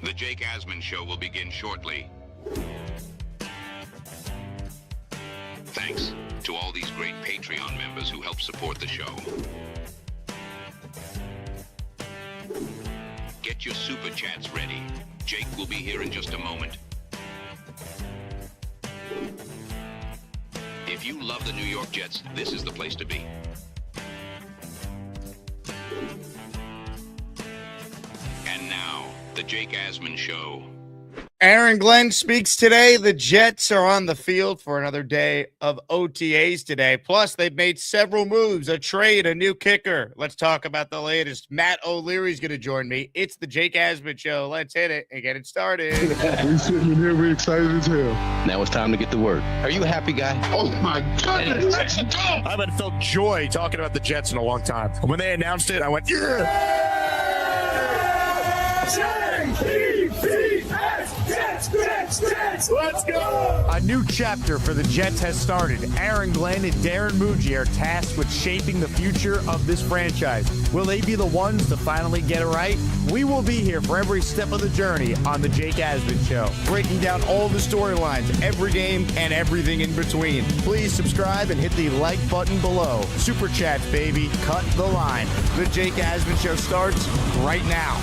The Jake Asman Show will begin shortly. Thanks to all these great Patreon members who help support the show. Get your super chats ready. Jake will be here in just a moment. If you love the New York Jets, this is the place to be. And now, the Jake Asman Show. Aaron Glenn speaks today. The Jets are on the field for another day of OTAs today. Plus, they've made several moves, a trade, a new kicker. Let's talk about the latest. Matt O'Leary is going to join me. It's the Jake Asman Show. Let's hit it and get it started. We sitting here, we excited as hell. Now it's time to get to work. Are you a happy guy? Oh my goodness, let's go! I haven't felt joy talking about the Jets in a long time. When they announced it, I went, yeah! Let's go! A new chapter for the Jets has started. Aaron Glenn and Darren Muji are tasked with shaping the future of this franchise. Will they be the ones to finally get it right? We will be here for every step of the journey on the Jake Asman Show, breaking down all the storylines, every game, and everything in between. Please subscribe and hit the like button below. Super chats, baby. Cut the line. The Jake Asman Show starts right now.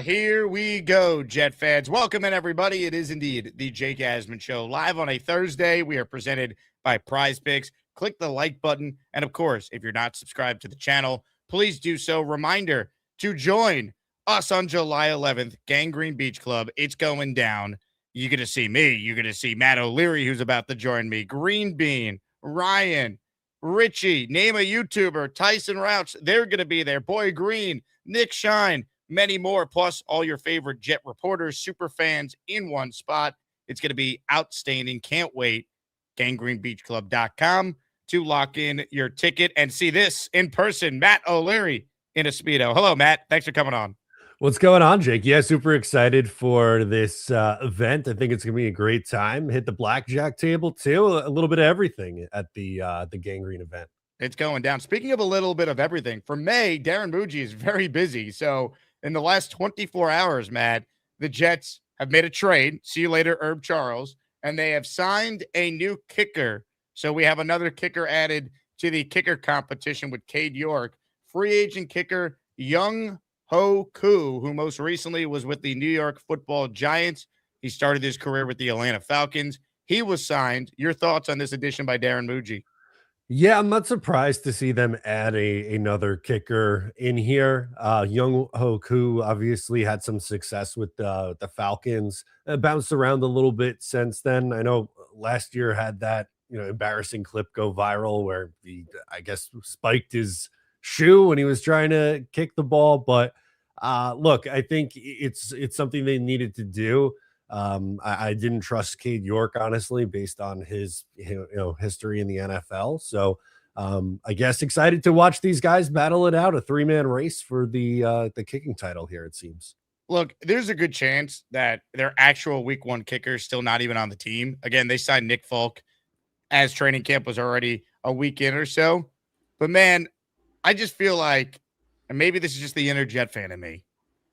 Here we go, Jet fans. Welcome in, everybody. It is indeed the Jake Asman Show. Live on a Thursday. We are presented by PrizePicks. Click the like button. And, of course, if you're not subscribed to the channel, please do so. Reminder to join us on July 11th, Gangrene Beach Club. It's going down. You're going to see me. You're going to see Matt O'Leary, who's about to join me. Green Bean, Ryan, Richie, name a YouTuber, Tyson Rouch. They're going to be there. Boy Green, Nick Shine. Many more, plus all your favorite Jet reporters, super fans in one spot. It's going to be outstanding. Can't wait. GangreneBeachClub.com to lock in your ticket and see this in person. Matt O'Leary in a Speedo. Hello, Matt. Thanks for coming on. What's going on, Jake? Yeah, super excited for this event. I think it's going to be a great time. Hit the blackjack table, too. A little bit of everything at the Gangrene event. It's going down. Speaking of a little bit of everything, for May, Darren Muji is very busy. So in the last 24 hours, Matt, the Jets have made a trade. See you later, Herb Charles. And they have signed a new kicker. So we have another kicker added to the kicker competition with Cade York. Free agent kicker Young Ho Koo, who most recently was with the New York Football Giants. He started his career with the Atlanta Falcons. He was signed. Your thoughts on this addition by Darren Muji? Yeah, I'm not surprised to see them add another kicker in here. Young Hoku obviously had some success with the Falcons. Bounced around a little bit since then. I know last year had that embarrassing clip go viral where he, I guess, spiked his shoe when he was trying to kick the ball. But look, I think it's something they needed to do. I didn't trust Cade York, honestly, based on his history in the NFL. So I guess excited to watch these guys battle it out, a three-man race for the kicking title here, it seems. Look, there's a good chance that their actual week one kicker is still not even on the team. Again, they signed Nick Folk as training camp was already a week in or so. But, man, I just feel like, and maybe this is just the inner Jet fan in me,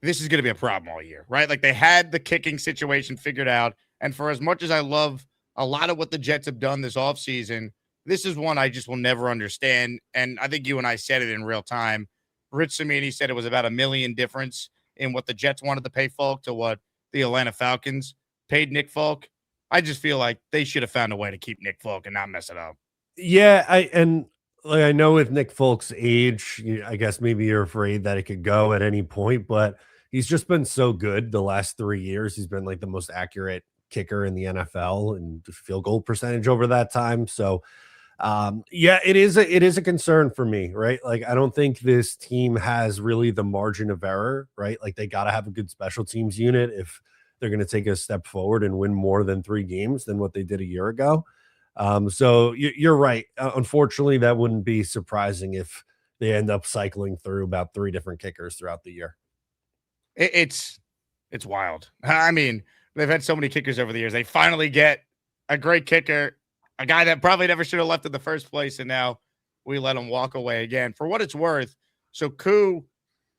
this is going to be a problem all year, right? Like they had the kicking situation figured out. And for as much as I love a lot of what the Jets have done this offseason, this is one I just will never understand. And I think you and I said it in real time. Rich Cimini said it was about $1 million difference in what the Jets wanted to pay Falk to what the Atlanta Falcons paid Nick Folk. I just feel like they should have found a way to keep Nick Folk and not mess it up. Yeah, I know with Nick Folk's age, I guess maybe you're afraid that it could go at any point, but he's just been so good the last 3 years. He's been like the most accurate kicker in the NFL and field goal percentage over that time. So, yeah, it is a concern for me, right? Like, I don't think this team has really the margin of error, right? Like, they got to have a good special teams unit if they're going to take a step forward and win more than 3 games than what they did a year ago. So you're right. Unfortunately, that wouldn't be surprising if they end up cycling through about 3 different kickers throughout the year. It's wild. I mean, they've had so many kickers over the years. They finally get a great kicker, a guy that probably never should have left in the first place, and now we let him walk away again. For what it's worth, so Koo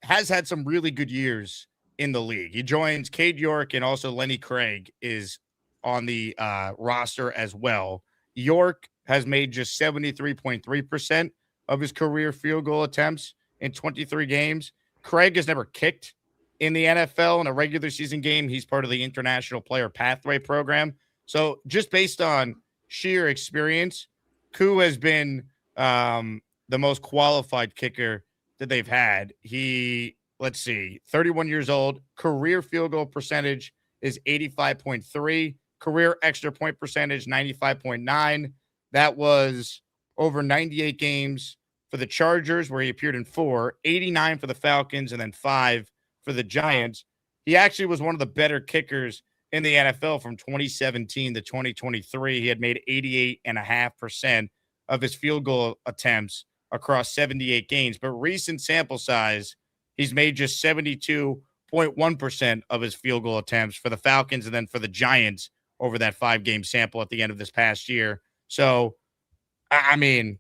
has had some really good years in the league. He joins Cade York, and also Lenny Craig is on the roster as well. York has made just 73.3% of his career field goal attempts in 23 games. Craig has never kicked in the NFL in a regular season game. He's part of the International Player Pathway Program. So just based on sheer experience, Koo has been the most qualified kicker that they've had. He, let's see, 31 years old, career field goal percentage is 85.3, career extra point percentage 95.9. That was over 98 games for the Chargers, where he appeared in 4, 89 for the Falcons, and then 5 for the Giants. He actually was one of the better kickers in the NFL from 2017 to 2023. He had made 88.5% of his field goal attempts across 78 games, but recent sample size, he's made just 72.1% of his field goal attempts for the Falcons and then for the Giants over that 5-game sample at the end of this past year. So, I mean,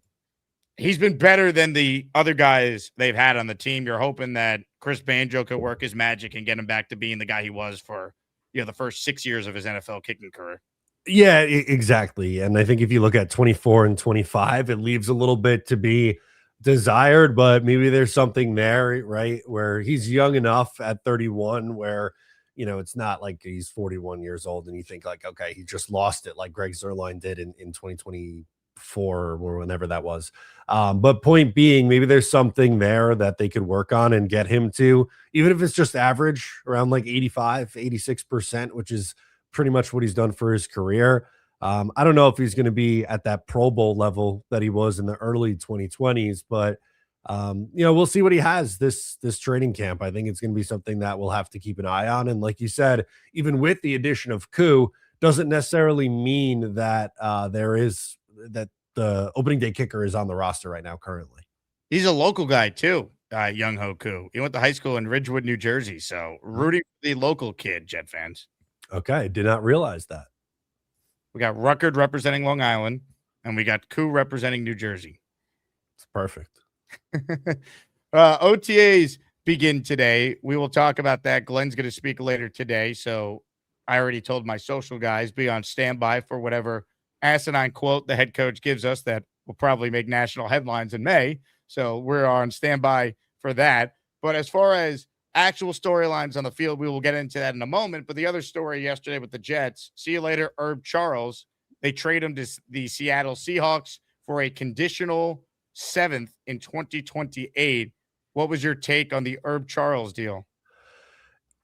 he's been better than the other guys they've had on the team. You're hoping that Chris Banjo could work his magic and get him back to being the guy he was for, the first 6 years of his NFL kicking career. Yeah, exactly. And I think if you look at 24 and 25, it leaves a little bit to be desired, but maybe there's something there, right? Where he's young enough at 31 where, it's not like he's 41 years old and you think like, okay, he just lost it like Greg Zuerlein did in 2024 or whenever that was. But point being, maybe there's something there that they could work on and get him to, even if it's just average around like 85, 86%, which is pretty much what he's done for his career. I don't know if he's going to be at that Pro Bowl level that he was in the early 2020s, but we'll see what he has this training camp. I think it's going to be something that we'll have to keep an eye on. And like you said, even with the addition of Koo, doesn't necessarily mean that that the opening day kicker is on the roster right now currently. He's a local guy too, Young Ho Koo. He went to high school in Ridgewood, New Jersey. So rooting for the local kid, Jet fans. Okay, did not realize that. We got Ruckert representing Long Island, and we got Koo representing New Jersey. It's perfect. OTAs begin today. We will talk about that. Glenn's going to speak later today, so I already told my social guys, be on standby for whatever asinine quote the head coach gives us that will probably make national headlines in May. So we're on standby for that. But as far as actual storylines on the field, we will get into that in a moment. But the other story yesterday with the Jets, see you later, Herb Charles. They trade him to the Seattle Seahawks for a conditional 7th in 2028. What was your take on the Herb Charles deal?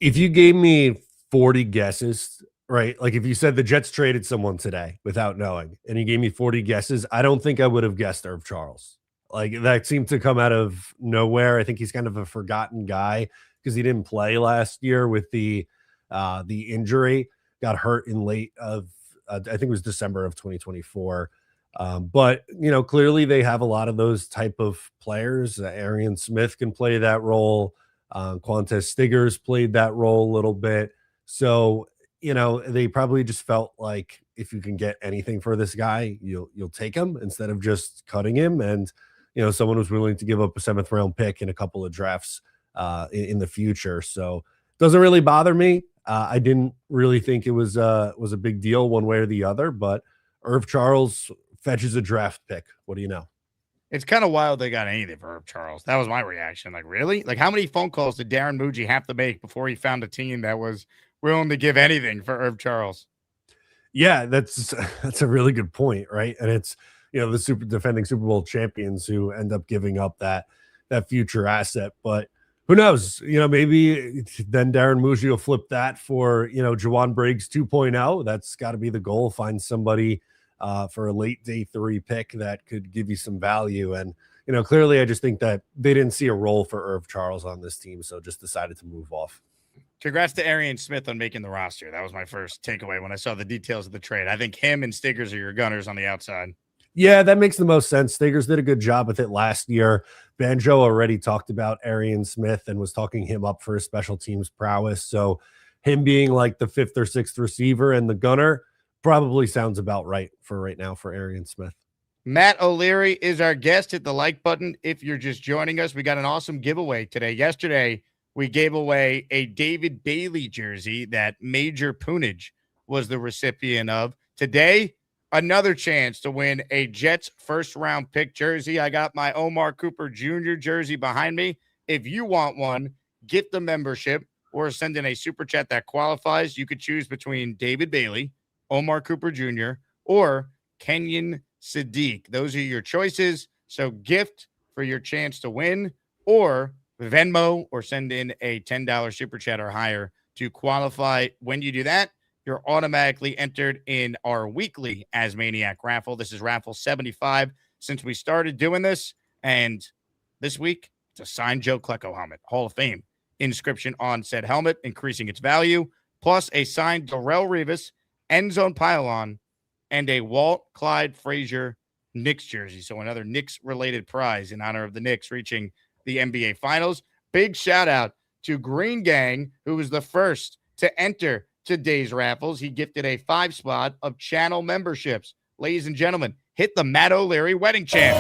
If you gave me 40 guesses, right? Like if you said the Jets traded someone today without knowing, and you gave me 40 guesses, I don't think I would have guessed Herb Charles. Like that seemed to come out of nowhere. I think he's kind of a forgotten guy because he didn't play last year with the injury. Got hurt in late of I think it was December of 2024. But clearly they have a lot of those type of players. Arian Smith can play that role. Quantez Stiggers played that role a little bit. So they probably just felt like if you can get anything for this guy, you'll take him instead of just cutting him. And someone was willing to give up a 7th round pick in a couple of drafts in the future. So it doesn't really bother me. I didn't really think it was a big deal one way or the other, but Herb Charles fetches a draft pick. What do you know? It's kind of wild they got anything for Herb Charles. That was my reaction. Like, really? Like, how many phone calls did Darren Muji have to make before he found a team that was willing to give anything for Herb Charles? Yeah, that's a really good point, right? And it's the defending Super Bowl champions who end up giving up that future asset. But who knows? Maybe then Darren Muji will flip that for Juwan Briggs 2.0. That's got to be the goal. Find somebody for a late day 3 pick that could give you some value. And clearly, I just think that they didn't see a role for Herb Charles on this team, so just decided to move off. Congrats to Arian Smith on making the roster. That was my first takeaway when I saw the details of the trade. I think him and Stiggers are your gunners on the outside. Yeah, that makes the most sense. Stiggers did a good job with it last year. Banjo already talked about Arian Smith and was talking him up for his special teams prowess. So him being like the 5th or 6th receiver and the gunner probably sounds about right for right now for Arian Smith. Matt O'Leary is our guest. Hit the like button if you're just joining us. We got an awesome giveaway today. Yesterday, we gave away a David Bailey jersey that Major Punage was the recipient of. Today, another chance to win a Jets first-round pick jersey. I got my Omar Cooper Jr. jersey behind me. If you want one, get the membership or send in a super chat that qualifies. You could choose between David Bailey, Omar Cooper Jr., or Kenyon Sadiq. Those are your choices. So gift for your chance to win, or Venmo, or send in a $10 super chat or higher to qualify. When you do that, you're automatically entered in our weekly As Maniac raffle. This is raffle 75 since we started doing this. And this week, it's a signed Joe Klecko helmet, Hall of Fame inscription on said helmet, increasing its value, plus a signed Darrell Revis end zone pylon and a Walt Clyde Frazier Knicks jersey. So another Knicks-related prize in honor of the Knicks reaching the NBA Finals. Big shout-out to Green Gang, who was the first to enter today's raffles. He gifted a 5-spot of channel memberships. Ladies and gentlemen, hit the Matt O'Leary wedding chant.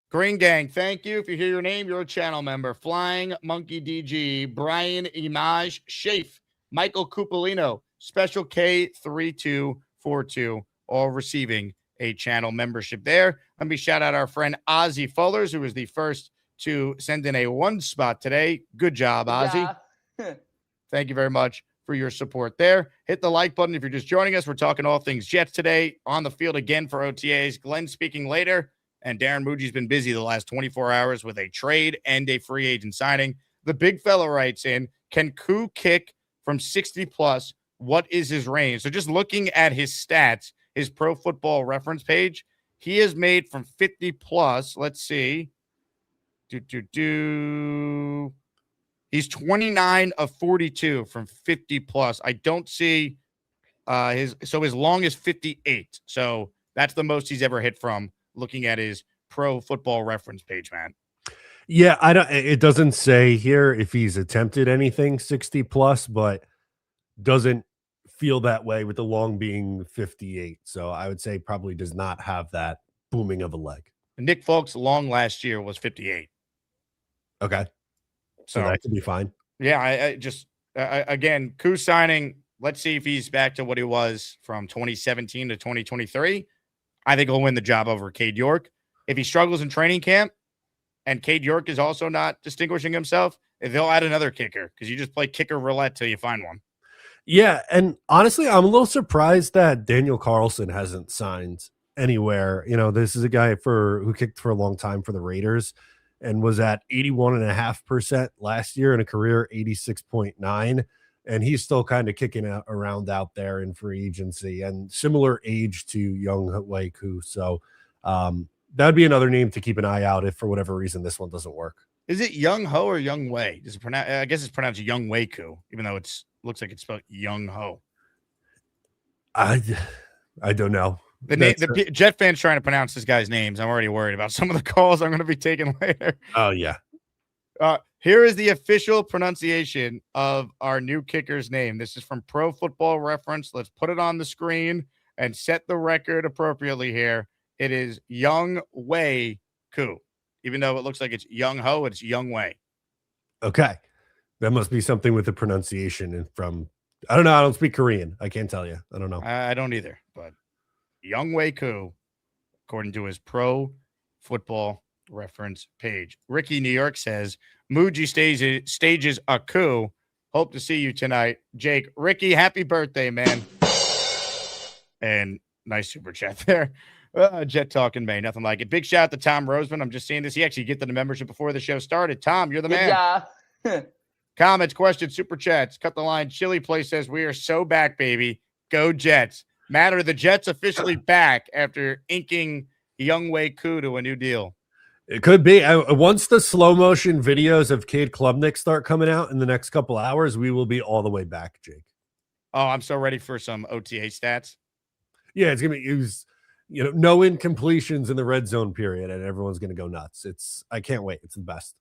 Green Gang, thank you. If you hear your name, you're a channel member. Flying Monkey DG, Brian Imaj, Shafe, Michael Cupolino, Special K3242, all receiving a channel membership there. Let me shout out our friend Ozzy Fullers, who was the first to send in a 1-spot today. Good job, Ozzy. Yeah. Thank you very much for your support there. Hit the like button if you're just joining us. We're talking all things Jets today. On the field again for OTAs. Glenn speaking later. And Darren Muji's been busy the last 24 hours with a trade and a free agent signing. The big fella writes in, can Koo kick from 60+? What is his range? So just looking at his stats, his Pro Football Reference page, he has made from 50+. Let's see. He's 29 of 42 from 50+. I don't see his long as 58. So that's the most he's ever hit from, looking at his Pro Football Reference page, man. Yeah, it doesn't say here if he's attempted anything 60+, but doesn't feel that way with the long being 58. So I would say probably does not have that booming of a leg. Nick Folk's long last year was 58. Okay. So that could be fine. Yeah, I just again, Koo signing, let's see if he's back to what he was from 2017 to 2023. I think he'll win the job over Cade York. If he struggles in training camp and Cade York is also not distinguishing himself, they'll add another kicker because you just play kicker roulette till you find one. Yeah, and honestly, I'm a little surprised that Daniel Carlson hasn't signed anywhere. You know, this is a guy who kicked for a long time for the Raiders and was at 81.5% last year in a career 86.9%. And he's still kind of kicking around out there in free agency and similar age to Young Wei Koo. So that'd be another name to keep an eye out if for whatever reason this one doesn't work. Is it Young Ho or Young Wei? I guess it's pronounced Young Wei Koo, even though looks like it's spelled Young Ho. I don't know. The Jet fans trying to pronounce this guy's names. I'm already worried about some of the calls I'm going to be taking later. Oh, yeah. Here is the official pronunciation of our new kicker's name. This is from Pro Football Reference. Let's put it on the screen and set the record appropriately here. It is Young Wei Koo. Even though it looks like it's Young Ho, it's Young Wei. Okay. That must be something with the pronunciation from, I don't know. I don't speak Korean. I can't tell you. I don't know. I don't either, but Young Wei Koo, according to his Pro Football Reference page. Ricky New York says, Muji stages a coup. Hope to see you tonight. Jake, Ricky, happy birthday, man. And nice super chat there. Jet talking May, nothing like it. Big shout out to Tom Roseman. I'm just seeing this. He actually get the membership before the show started. Tom, you're the man. Yeah. Comments, questions, super chats. Cut the line. Chili Place says, we are so back, baby. Go Jets. Matt, are the Jets officially back after inking Young Wei Koo to a new deal? It could be. Once the slow motion videos of Cade Klubnik start coming out in the next couple hours, we will be all the way back, Jake. Oh, I'm so ready for some OTA stats. Yeah, it's going to be, no incompletions in the red zone period, and everyone's going to go nuts. I can't wait. It's the best.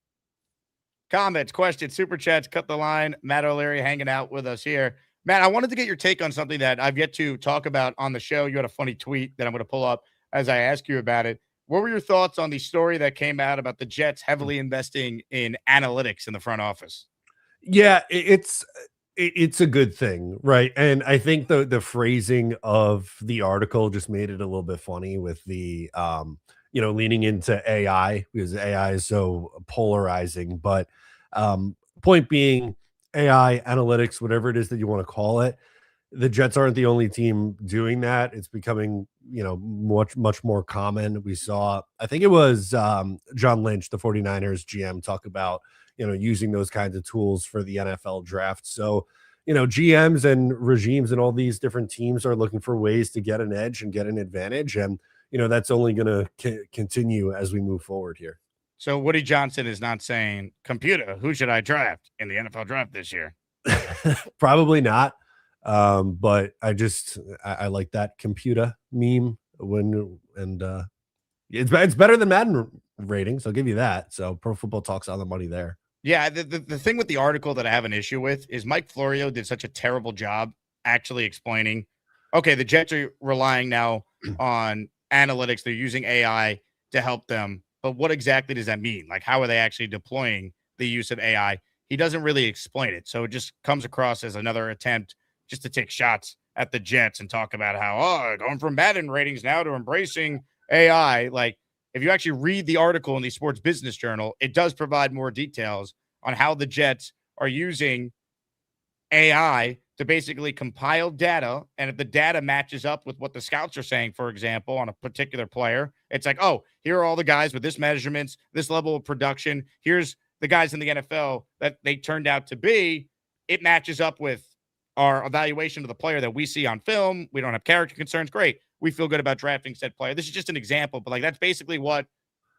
Comments, questions, super chats, cut the line. Matt O'Leary hanging out with us here. Matt, I wanted to get your take on something that I've yet to talk about on the show. You had a funny tweet that I'm going to pull up as I ask you about it. What were your thoughts on the story that came out about the Jets heavily investing in analytics in the front office? Yeah, it's a good thing, right? And I think the phrasing of the article just made it a little bit funny with the leaning into AI, because AI is so polarizing. But point being, AI analytics, whatever it is that you want to call it, the Jets aren't the only team doing that. It's becoming, much more common. We saw, I think it was John Lynch, the 49ers GM, talk about, using those kinds of tools for the NFL draft. So, GMs and regimes and all these different teams are looking for ways to get an edge and get an advantage. And, that's only going to continue as we move forward here. So Woody Johnson is not saying, computer, who should I draft in the NFL draft this year? Probably not. But I like that computer meme it's better than Madden ratings. I'll give you that. So Pro Football Talk's on the money there. Yeah, the thing with the article that I have an issue with is Mike Florio did such a terrible job actually explaining, okay, the Jets are relying now on analytics. They're using AI to help them. But what exactly does that mean? Like, how are they actually deploying the use of AI? He doesn't really explain it. So it just comes across as another attempt just to take shots at the Jets and talk about how, going from Madden ratings now to embracing AI. Like, if you actually read the article in the Sports Business Journal, it does provide more details on how the Jets are using AI to basically compile data. And if the data matches up with what the scouts are saying, for example, on a particular player, it's like, oh, here are all the guys with this measurements, this level of production. Here's the guys in the NFL that they turned out to be. It matches up with our evaluation of the player that we see on film. We don't have character concerns. Great. We feel good about drafting said player. This is just an example, but like, that's basically what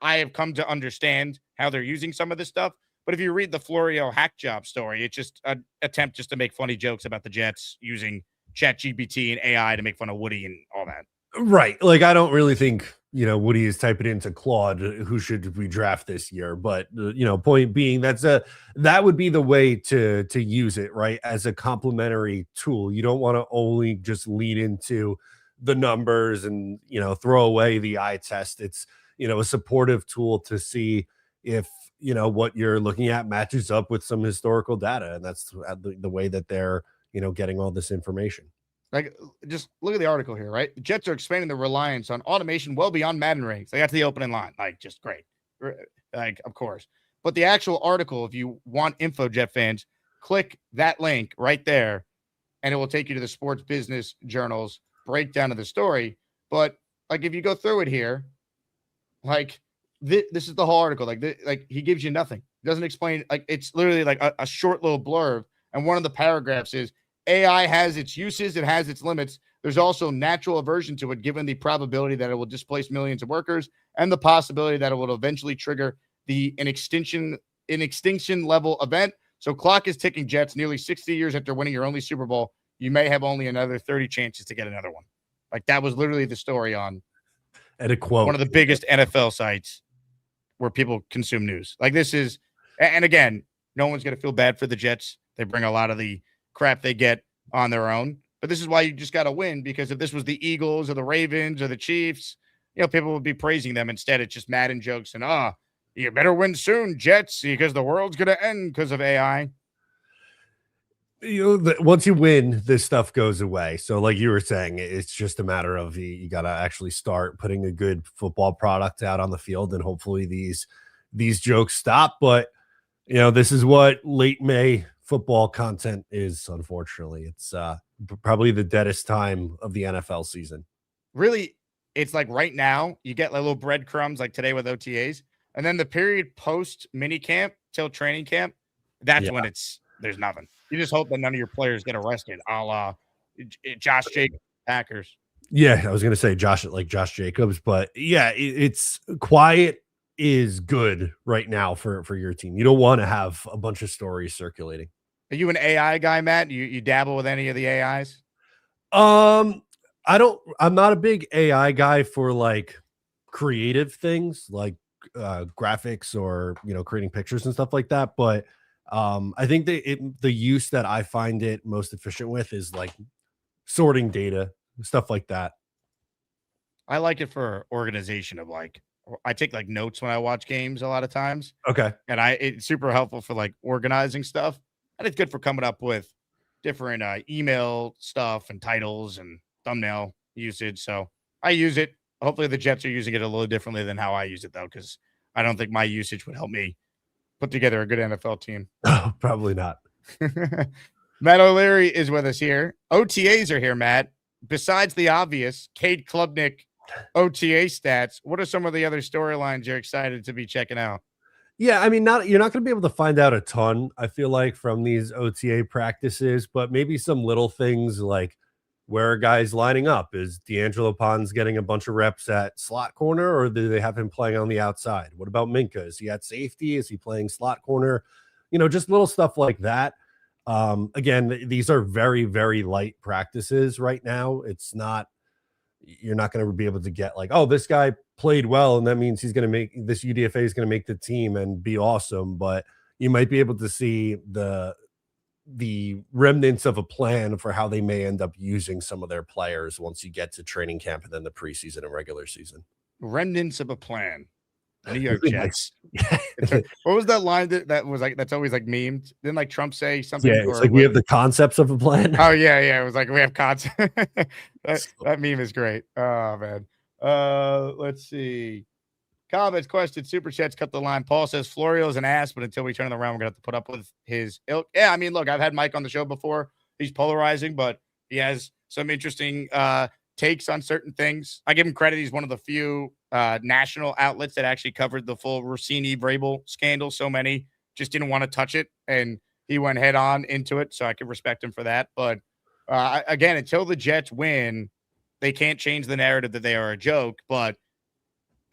I have come to understand how they're using some of this stuff. But if you read the Florio hack job story, it's just an attempt just to make funny jokes about the Jets using ChatGPT and AI to make fun of Woody and all that. Right. Like, I don't really think, Woody is typing into Claude, who should we draft this year? But, point being, that would be the way to use it, right? As a complementary tool. You don't want to only just lean into the numbers and, throw away the eye test. It's, a supportive tool to see if, what you're looking at matches up with some historical data. And that's the way that they're, getting all this information. Like, just look at the article here, right? The Jets are expanding the reliance on automation well beyond Madden ratings. They got to the opening line. Like, just great. Like, of course. But the actual article, if you want info, Jet fans, click that link right there, and it will take you to the Sports Business Journal's breakdown of the story. But, like, if you go through it here, like, this is the whole article. Like he gives you nothing. He doesn't explain. Like, it's literally like a short little blurb. And one of the paragraphs is, AI has its uses, it has its limits. There's also natural aversion to it, given the probability that it will displace millions of workers and the possibility that it will eventually trigger an extinction level event. So clock is ticking, Jets. Nearly 60 years after winning your only Super Bowl, you may have only another 30 chances to get another one. Like, that was literally the story on and a quote, one of the biggest NFL sites where people consume news. Like, this is, and again, no one's going to feel bad for the Jets. They bring a lot of the crap they get on their own, but this is why you just got to win, because if this was the Eagles or the Ravens or the Chiefs, people would be praising them. Instead, it's just Madden jokes and, you better win soon, Jets, because the world's going to end because of AI. Once you win, this stuff goes away. So like you were saying, it's just a matter of you got to actually start putting a good football product out on the field, and hopefully these jokes stop. But this is what late May football content is. Unfortunately, it's probably the deadest time of the NFL season. Really, it's like right now you get like little breadcrumbs, like today with OTAs, and then the period post mini camp till training camp, that's when there's nothing. You just hope that none of your players get arrested, a la Josh Jacobs, Packers. Yeah, I was gonna say Josh Jacobs, but yeah, it's quiet is good right now for your team. You don't want to have a bunch of stories circulating. Are you an AI guy, Matt? You dabble with any of the AIs? I'm not a big AI guy for like creative things like graphics or creating pictures and stuff like that. But I think the use that I find it most efficient with is like sorting data, stuff like that. I like it for organization of like, I take like notes when I watch games a lot of times, Okay. and it's super helpful for like organizing stuff, and it's good for coming up with different email stuff and titles and thumbnail usage. So I use it. Hopefully the Jets are using it a little differently than how I use it though, because I don't think my usage would help me put together a good NFL team. Oh, probably not. Matt O'Leary is with us here. OTAs are here, Matt. Besides the obvious, Cade Klubnik OTA stats, what are some of the other storylines you're excited to be checking out? Yeah, I mean, you're not going to be able to find out a ton, I feel like, from these OTA practices, but maybe some little things like where are guys lining up? Is D'Angelo Pons getting a bunch of reps at slot corner, or do they have him playing on the outside? What about Minka? Is he at safety? Is he playing slot corner? Just little stuff like that. Again, these are very, very light practices right now. You're not going to be able to get like, oh, this guy played well, and that means he's going to make this UDFA is going to make the team and be awesome. But you might be able to see the remnants of a plan for how they may end up using some of their players once you get to training camp and then the preseason and regular season. Remnants of a plan. New York Nice. Jets. What was that line that was like, that's always like memed? Didn't like Trump say something? Yeah, it's like we have the concepts of a plan. Oh yeah. It was like we have concept. that meme is great. Oh man. Let's see. Comments, questions, super chats, cut the line. Paul says Florio's an ass, but until we turn it around, we're gonna have to put up with his ilk. Yeah, I mean, look, I've had Mike on the show before. He's polarizing, but he has some interesting takes on certain things. I give him credit. He's one of the few national outlets that actually covered the full Rossini-Vrabel scandal. So many just didn't want to touch it, and he went head on into it. So I can respect him for that. But again, until the Jets win, they can't change the narrative that they are a joke, but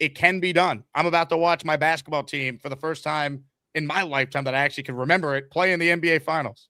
it can be done. I'm about to watch my basketball team for the first time in my lifetime that I actually can remember it play in the NBA Finals.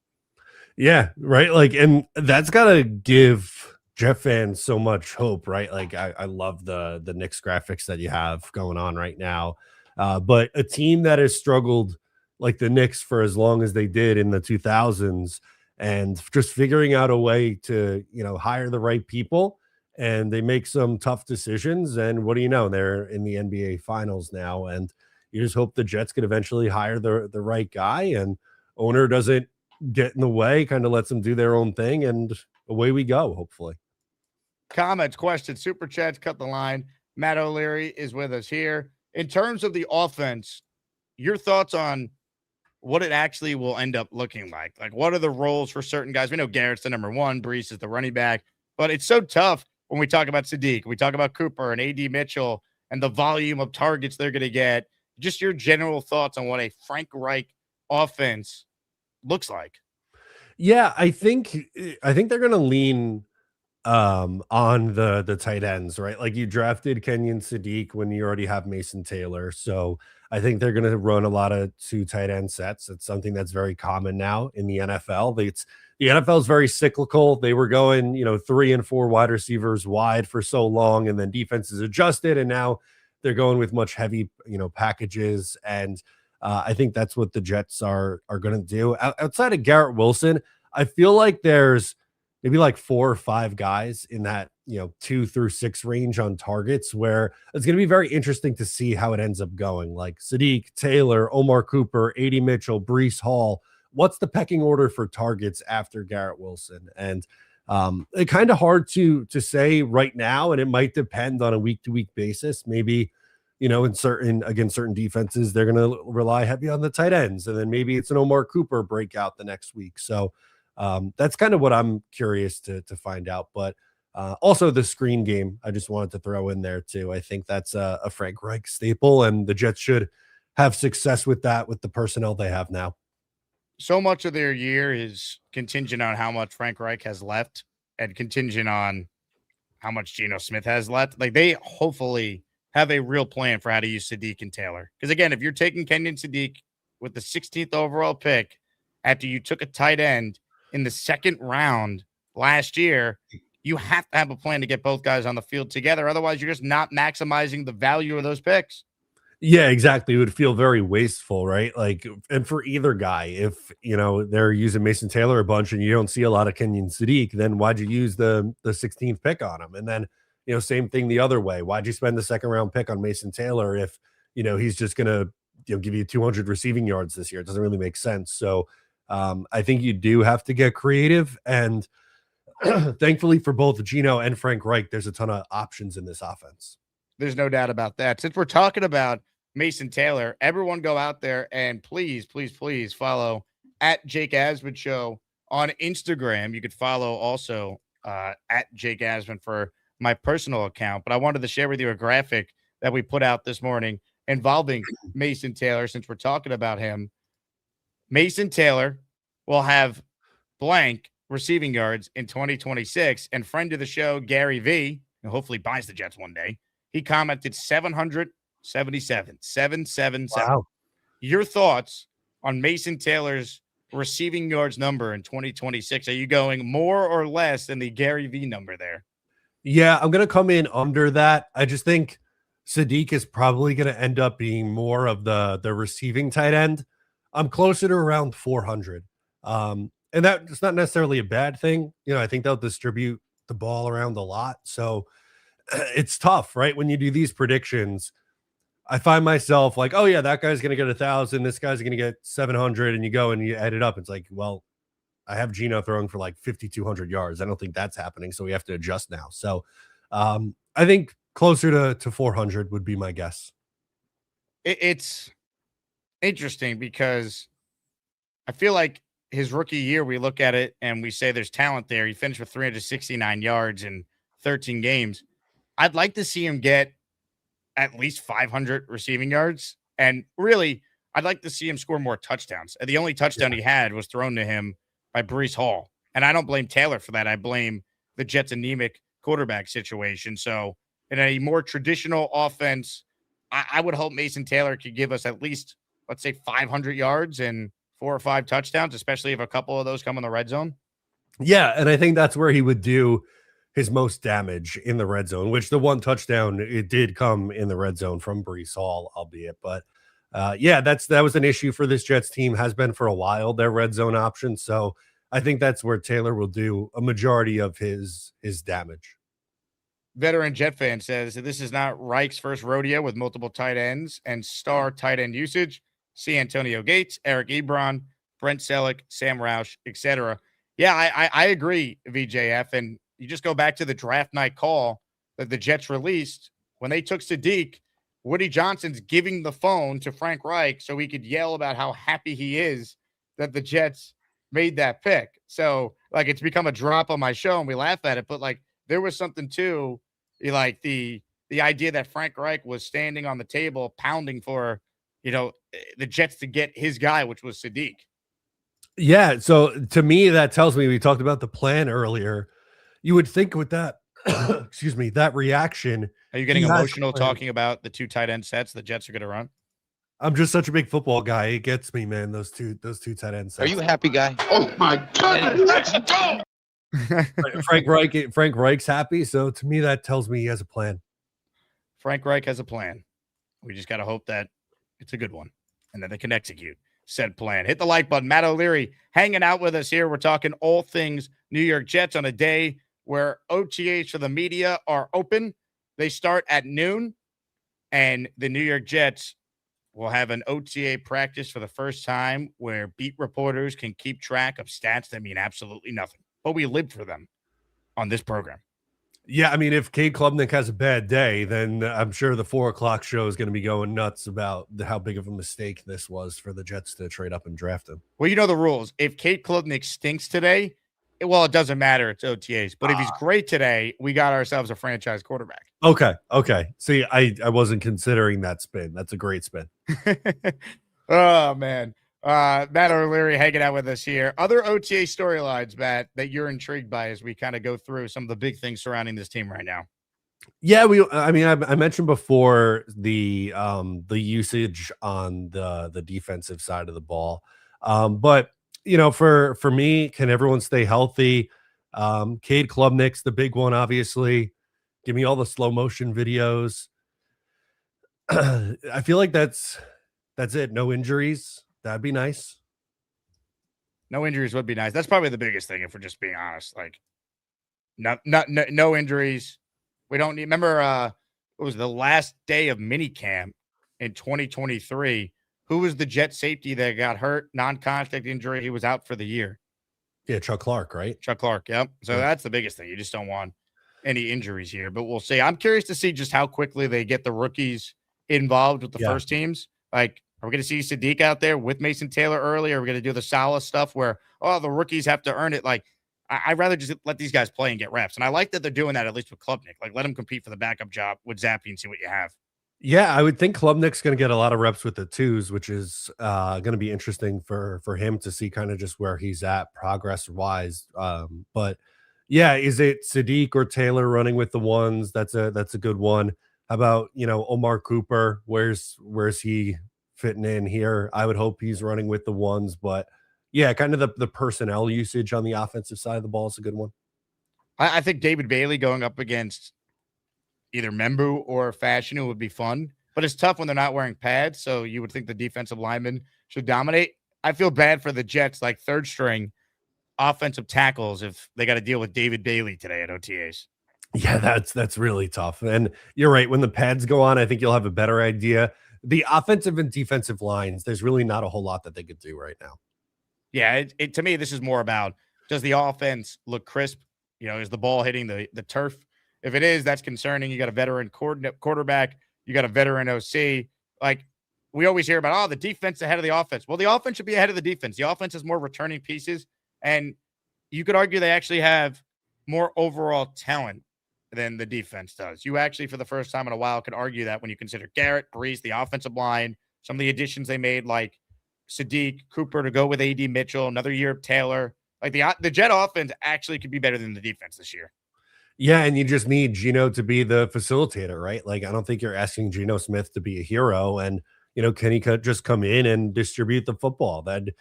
Yeah, right. Like, and that's got to give Jet fans so much hope, right? Like, I love the Knicks graphics that you have going on right now. But a team that has struggled like the Knicks for as long as they did in the 2000s and just figuring out a way to, hire the right people, and they make some tough decisions. And what do you know? They're in the NBA Finals now, and you just hope the Jets could eventually hire the right guy, and owner doesn't get in the way, kind of lets them do their own thing, and away we go, hopefully. Comments, questions, super chats, cut the line. Matt O'Leary is with us here. In terms of the offense, your thoughts on what it actually will end up looking like? Like, what are the roles for certain guys? We know Garrett's the number one, Brees is the running back, but it's so tough when we talk about Sadiq, we talk about Cooper and AD Mitchell and the volume of targets they're going to get. Just your general thoughts on what a Frank Reich offense looks like. Yeah, I think they're going to lean on the tight ends, right? Like, you drafted Kenyon Sadiq when you already have Mason Taylor. So I think they're going to run a lot of two tight end sets. It's something that's very common now in the NFL. The NFL is very cyclical. They were going, 3 and 4 wide receivers wide for so long, and then defenses adjusted, and now they're going with much heavy, packages. And I think that's what the Jets are going to do. Outside of Garrett Wilson, I feel like there's maybe like 4 or 5 guys in that, 2 through 6 range on targets, where it's going to be very interesting to see how it ends up going. Like Sadiq, Taylor, Omar Cooper, A.D. Mitchell, Brees Hall. What's the pecking order for targets after Garrett Wilson? And it's kind of hard to say right now, and it might depend on a week-to-week basis. Maybe, in certain defenses, they're going to rely heavy on the tight ends, and then maybe it's an Omar Cooper breakout the next week. So that's kind of what I'm curious to find out. But also the screen game, I just wanted to throw in there too. I think that's a Frank Reich staple, and the Jets should have success with that with the personnel they have now. So much of their year is contingent on how much Frank Reich has left and contingent on how much Geno Smith has left. Like, they hopefully have a real plan for how to use Sadiq and Taylor. Because again, if you're taking Kenyon Sadiq with the 16th overall pick after you took a tight end in the 2nd round last year, you have to have a plan to get both guys on the field together. Otherwise, you're just not maximizing the value of those picks. Yeah, exactly. It would feel very wasteful, right? Like, and for either guy, if they're using Mason Taylor a bunch and you don't see a lot of Kenyon Sadiq, then why'd you use the 16th pick on him? And then, same thing the other way. Why'd you spend the second round pick on Mason Taylor if he's just gonna give you 200 receiving yards this year? It doesn't really make sense. So I think you do have to get creative. And thankfully for both Geno and Frank Reich, there's a ton of options in this offense. There's no doubt about that. Since we're talking about Mason Taylor, everyone go out there and please, please, please follow at Jake Asman Show on Instagram. You could follow also at Jake Asman for my personal account. But I wanted to share with you a graphic that we put out this morning involving Mason Taylor. Since we're talking about him, Mason Taylor will have blank receiving yards in 2026. And friend of the show, Gary V, who hopefully buys the Jets one day, he commented 777. 777. Wow. Your thoughts on Mason Taylor's receiving yards number in 2026? Are you going more or less than the Gary V number there? Yeah, I'm going to come in under that. I just think Sadiq is probably going to end up being more of the receiving tight end. I'm closer to around 400. And that's not necessarily a bad thing. I think they'll distribute the ball around a lot. So it's tough, right? When you do these predictions, I find myself like, oh yeah, that guy's going to get 1,000. This guy's going to get 700. And you go and you add it up. It's like, well, I have Geno throwing for like 5,200 yards. I don't think that's happening. So we have to adjust now. So I think closer to 400 would be my guess. It's interesting because I feel like his rookie year, we look at it and we say there's talent there. He finished with 369 yards in 13 games. I'd like to see him get at least 500 receiving yards. And really, I'd like to see him score more touchdowns. The only touchdown he had was thrown to him by Breece Hall. And I don't blame Taylor for that. I blame the Jets' anemic quarterback situation. So in a more traditional offense, I would hope Mason Taylor could give us at least, let's say, 500 yards and 4 or 5 touchdowns, especially if a couple of those come in the red zone. Yeah, and I think that's where he would do his most damage in the red zone, which the one touchdown, it did come in the red zone from Breece Hall, albeit. But yeah, that was an issue for this Jets team, has been for a while, their red zone option. So I think that's where Taylor will do a majority of his damage. Veteran Jet fan says this is not Reich's first rodeo with multiple tight ends and star tight end usage. See Antonio Gates, Eric Ebron, Brent Selleck, Sam Roush, etc. Yeah, I agree, VJF. And you just go back to the draft night call that the Jets released when they took Sadiq. Woody Johnson's giving the phone to Frank Reich so he could yell about how happy he is that the Jets made that pick. So, like, it's become a drop on my show and we laugh at it, but like there was something to like the idea that Frank Reich was standing on the table pounding for, the Jets to get his guy, which was Sadiq. Yeah. So to me, that tells me, we talked about the plan earlier. You would think with that, excuse me, that reaction. Are you getting emotional talking about the 2 tight end sets the Jets are going to run? I'm just such a big football guy. It gets me, man. Those two tight end sets. Are you a happy guy? Oh my goodness, let's go! Frank Reich's happy. So to me, that tells me he has a plan. Frank Reich has a plan. We just got to hope that it's a good one and that they can execute said plan. Hit the like button. Matt O'Leary hanging out with us here. We're talking all things New York Jets on a day where OTAs for the media are open. They start at noon, and the New York Jets will have an OTA practice for the first time where beat reporters can keep track of stats that mean absolutely nothing, but we live for them on this program. Yeah, I mean, if Cade Klubnik has a bad day, then I'm sure the 4:00 show is going to be going nuts about how big of a mistake this was for the Jets to trade up and draft him. Well, you know the rules. If Cade Klubnik stinks today, it doesn't matter. It's OTAs. But if he's great today, we got ourselves a franchise quarterback. Okay. See, I wasn't considering that spin. That's a great spin. Oh, man. Matt O'Leary hanging out with us here. Other OTA storylines, Matt, that you're intrigued by as we kind of go through some of the big things surrounding this team right now. Yeah, I mentioned before the usage on the defensive side of the ball. But for me, can everyone stay healthy? Cade Klubnik's the big one, obviously. Give me all the slow motion videos. I feel like that's it. No injuries. That'd be nice. No injuries would be nice. That's probably the biggest thing, if we're just being honest. Like, no injuries. We don't need. Remember, it was the last day of minicamp in 2023. Who was the Jet safety that got hurt? Non-contact injury. He was out for the year. Yeah, Chuck Clark, right? Chuck Clark. Yep. So that's the biggest thing. You just don't want any injuries here. But we'll see. I'm curious to see just how quickly they get the rookies involved with the first teams. Like, are we going to see Sadiq out there with Mason Taylor early? Or are we going to do the Salah stuff where, the rookies have to earn it? Like, I'd rather just let these guys play and get reps. And I like that they're doing that, at least with Klubnik. Like, let him compete for the backup job with Zappy and see what you have. Yeah, I would think Klubnik's going to get a lot of reps with the twos, which is going to be interesting for him to see kind of just where he's at progress-wise. But, yeah, is it Sadiq or Taylor running with the ones? That's a good one. How about, Omar Cooper? Where's he fitting in here? I would hope he's running with the ones, but yeah, kind of the personnel usage on the offensive side of the ball is a good one. I think David Bailey going up against either Membu or Fashanu would be fun, but it's tough when they're not wearing pads. So you would think the defensive linemen should dominate. I feel bad for the Jets, like third string offensive tackles, if they got to deal with David Bailey today at OTAs. Yeah, that's really tough. And you're right. When the pads go on, I think you'll have a better idea. The offensive and defensive lines, there's really not a whole lot that they could do right now. Yeah, to me, this is more about, does the offense look crisp? Is the ball hitting the turf? If it is, that's concerning. You got a veteran quarterback. You got a veteran OC. Like, we always hear about, the defense ahead of the offense. Well, the offense should be ahead of the defense. The offense has more returning pieces, and you could argue they actually have more overall talent than the defense does. You actually, for the first time in a while, could argue that when you consider Garrett, Brees, the offensive line, some of the additions they made, like Sadiq, Cooper to go with A.D. Mitchell, another year of Taylor. Like, the Jet offense actually could be better than the defense this year. Yeah, and you just need Geno to be the facilitator, right? Like, I don't think you're asking Geno Smith to be a hero, and can he just come in and distribute the football? That'd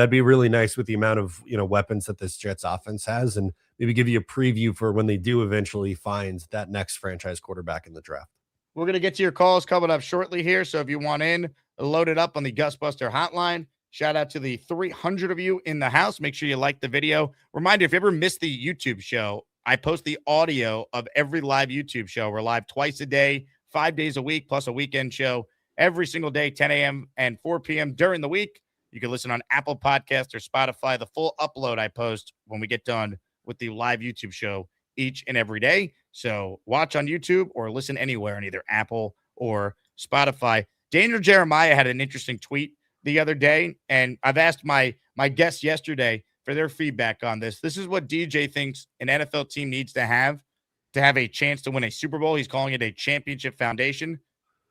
be really nice with the amount of weapons that this Jets offense has, and maybe give you a preview for when they do eventually find that next franchise quarterback in the draft. We're going to get to your calls coming up shortly here, so if you want in, load it up on the Gus Buster hotline. Shout out to the 300 of you in the house. Make sure you like the video. Reminder, if you ever missed the YouTube show, I post the audio of every live YouTube show. We're live twice a day, 5 days a week, plus a weekend show every single day, 10 a.m. and 4 p.m. during the week. You can listen on Apple Podcasts or Spotify. The full upload I post when we get done with the live YouTube show each and every day. So watch on YouTube or listen anywhere on either Apple or Spotify. Daniel Jeremiah had an interesting tweet the other day, and I've asked my guests yesterday for their feedback on this. This is what DJ thinks an NFL team needs to have a chance to win a Super Bowl. He's calling it a championship foundation.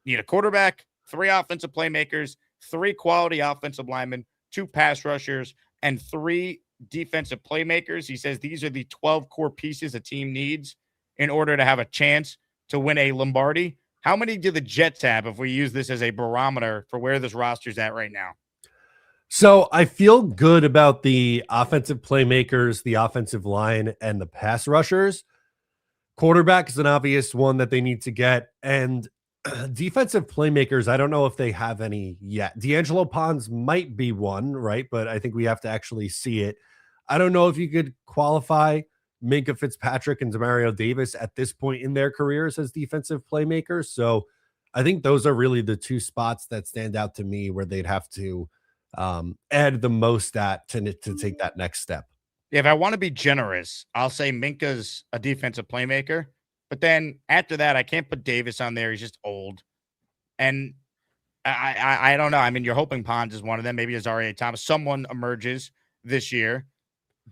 You need a quarterback, 3 offensive playmakers, 3 quality offensive linemen, 2 pass rushers, and 3 defensive playmakers. He says these are the 12 core pieces a team needs in order to have a chance to win a Lombardi. How many do the Jets have if we use this as a barometer for where this roster's at right now? So I feel good about the offensive playmakers, the offensive line, and the pass rushers. Quarterback is an obvious one that they need to get. And defensive playmakers, I don't know if they have any yet. D'Angelo Pons might be one, right? But I think we have to actually see it. I don't know if you could qualify Minkah Fitzpatrick and Demario Davis at this point in their careers as defensive playmakers. So I think those are really the 2 spots that stand out to me where they'd have to add the most at to take that next step. If I want to be generous, I'll say Minkah's a defensive playmaker, but then after that, I can't put Davis on there. He's just old. And I don't know. I mean, you're hoping Pons is one of them. Maybe Azaria Thomas. Someone emerges this year,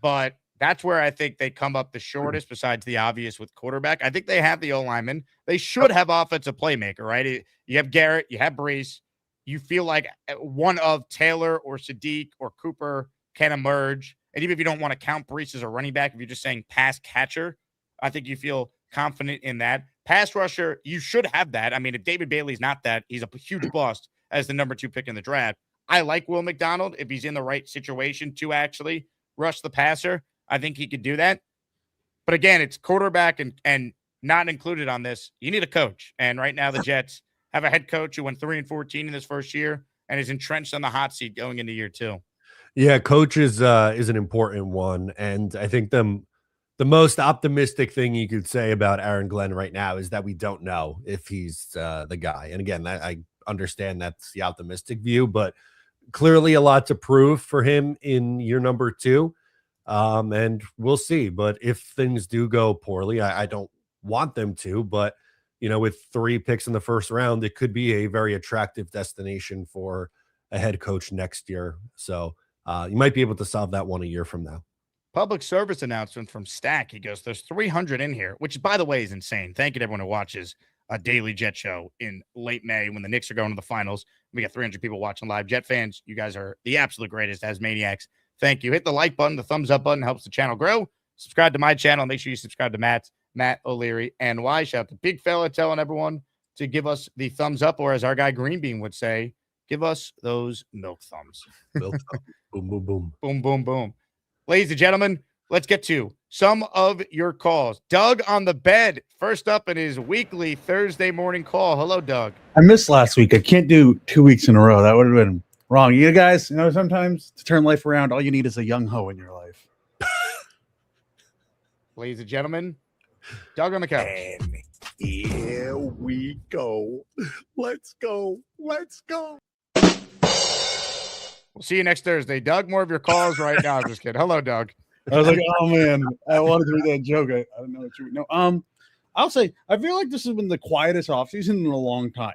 but that's where I think they come up the shortest besides the obvious with quarterback. I think they have the O-lineman. They should have offensive playmaker, right? You have Garrett, you have Brees. You feel like one of Taylor or Sadiq or Cooper can emerge. And even if you don't want to count Brees as a running back, if you're just saying pass catcher, I think you feel confident in that. Pass rusher, you should have that. I mean, if David Bailey's not that, he's a huge bust as the number 2 pick in the draft. I like Will McDonald if he's in the right situation to actually rush the passer. I think he could do that. But again, it's quarterback and not included on this. You need a coach. And right now the Jets have a head coach who went 3-14 in his first year and is entrenched on the hot seat going into year 2. Yeah, coach is an important one, and I think the most optimistic thing you could say about Aaron Glenn right now is that we don't know if he's the guy. And again, I understand that's the optimistic view, but clearly a lot to prove for him in year number 2. And we'll see. But if things do go poorly, I don't want them to, but with 3 picks in the first round, it could be a very attractive destination for a head coach next year. So you might be able to solve that one a year from now. Public service announcement from Stack. He goes, there's 300 in here, which, by the way, is insane. Thank you to everyone who watches a daily Jet show in late May when the Knicks are going to the finals. We got 300 people watching live. Jet fans, you guys are the absolute greatest as maniacs. Thank you. Hit the like button. The thumbs up button helps the channel grow. Subscribe to my channel. Make sure you subscribe to Matt O'Leary. And why? Shout out to Big Fella telling everyone to give us the thumbs up, or as our guy Greenbean would say, give us those milk thumbs. Milk thumb. Boom, boom, boom. Boom, boom, boom. Ladies and gentlemen, let's get to some of your calls. Doug on the bed, first up in his weekly Thursday morning call. Hello, Doug. I missed last week. I can't do 2 weeks in a row. That would have been wrong. You guys, sometimes to turn life around, all you need is a young hoe in your life. Ladies and gentlemen, Doug on the couch. And here we go. Let's go. Let's go. We'll see you next Thursday. Doug, more of your calls right now. I'm just kidding. Hello, Doug. I was like, oh man, I wanted to read that joke. I don't know what you know. I'll say I feel like this has been the quietest offseason in a long time.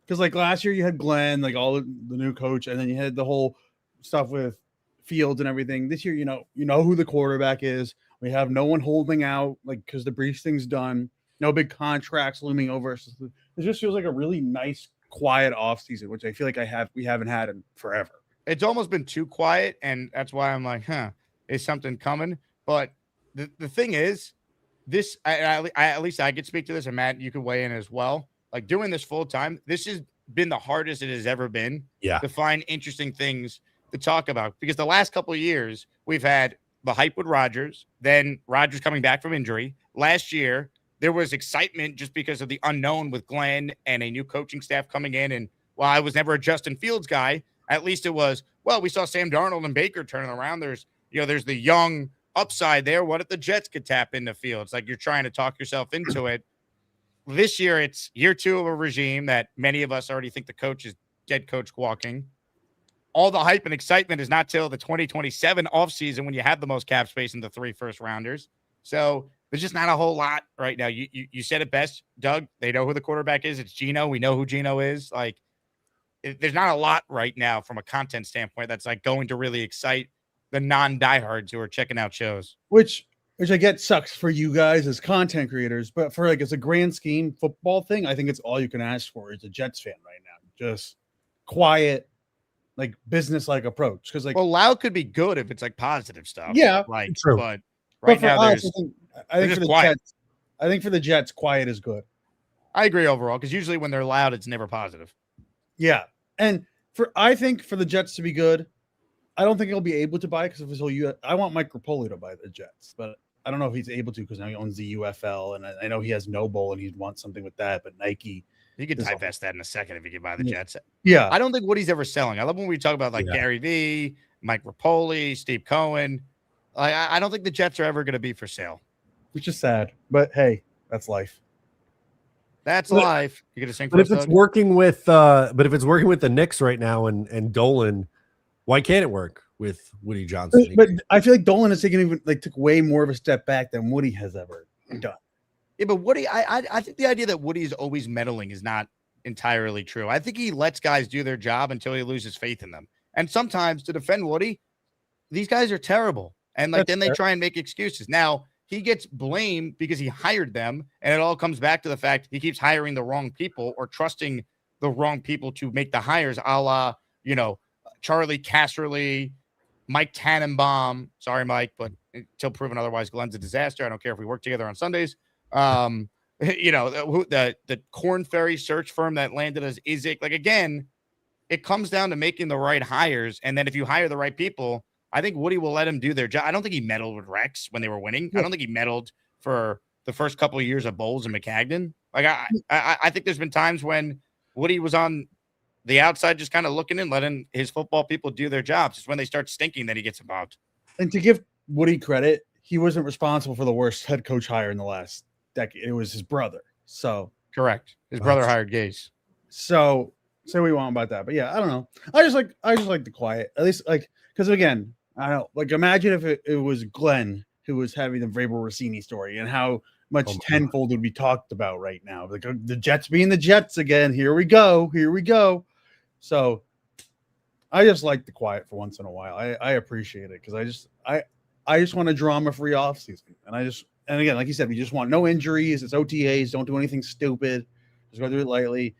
Because like last year you had Glenn, like all the new coach, and then you had the whole stuff with Fields and everything. This year, you know who the quarterback is. We have no one holding out, like because the brief thing's done. No big contracts looming over us. It just feels like a really nice, quiet offseason, which I feel like we haven't had in forever. It's almost been too quiet, and that's why I'm like, is something coming? But the thing is, this at least I could speak to this, and Matt, you could weigh in as well. Like doing this full time, this has been the hardest it has ever been to find interesting things to talk about, because the last couple of years we've had the hype with Rodgers, then Rodgers coming back from injury. Last year there was excitement just because of the unknown with Glenn and a new coaching staff coming in. And while I was never a Justin Fields guy, at least it was, well, we saw Sam Darnold and Baker turning around. There's the young upside there. What if the Jets could tap into Fields? Like, you're trying to talk yourself into it. This year, it's year 2 of a regime that many of us already think the coach is dead coach walking. All the hype and excitement is not till the 2027 offseason when you have the most cap space in the 3 first rounders. So there's just not a whole lot right now. You said it best, Doug. They know who the quarterback is. It's Geno. We know who Geno is. Like, there's not a lot right now from a content standpoint that's like going to really excite the non-diehards who are checking out shows. Which I get sucks for you guys as content creators, but for like as a grand scheme football thing, I think it's all you can ask for as a Jets fan right now. Just quiet, like business-like approach. Because loud could be good if it's like positive stuff. Yeah, like true. But right now us, I think for the quiet. Jets, I think for the Jets, quiet is good. I agree overall, because usually when they're loud, it's never positive. Yeah, and I think for the Jets to be good, I don't think he'll be able to buy because of his whole. I want Mike Rapoli to buy the Jets, but I don't know if he's able to because now he owns the UFL, and I know he has Noble and he wants something with that. But Nike, he could divest that in a second if he could buy the Jets. Yeah, I don't think Woody's ever selling. I love when we talk about Gary V, Mike Rapoli, Steve Cohen. I don't think the Jets are ever going to be for sale, which is sad. But hey, that's life. That's life. You gonna sing? But if it's working with, the Knicks right now and Dolan, why can't it work with Woody Johnson? But I feel like Dolan has took way more of a step back than Woody has ever done. Yeah, but Woody, I think the idea that Woody is always meddling is not entirely true. I think he lets guys do their job until he loses faith in them. And sometimes to defend Woody, these guys are terrible, and then they try and make excuses. Now, he gets blamed because he hired them, and it all comes back to the fact he keeps hiring the wrong people or trusting the wrong people to make the hires, a la, Charlie Casserly, Mike Tannenbaum. Sorry, Mike, but until proven otherwise, Glenn's a disaster. I don't care if we work together on Sundays. The Corn Ferry search firm that landed us Isaac. Like, again, it comes down to making the right hires, and then if you hire the right people, I think Woody will let him do their job. I don't think he meddled with Rex when they were winning. I don't think he meddled for the first couple of years of Bowles and McCagnon. Like I think there's been times when Woody was on the outside just kind of looking in, letting his football people do their jobs. It's when they start stinking that he gets involved. And to give Woody credit, he wasn't responsible for the worst head coach hire in the last decade. It was his brother. So correct. His brother hired Gase. So say what we want about that. But yeah, I don't know. I just like the quiet. At least because again, I don't like imagine if it was Glenn who was having the Vrabel Rossini story and how much tenfold would be talked about right now. Like the Jets being the Jets again. Here we go. So I just like the quiet for once in a while. I appreciate it because I just want a drama-free offseason. And again, like you said, we just want no injuries. It's OTAs. Don't do anything stupid. Just go do it lightly.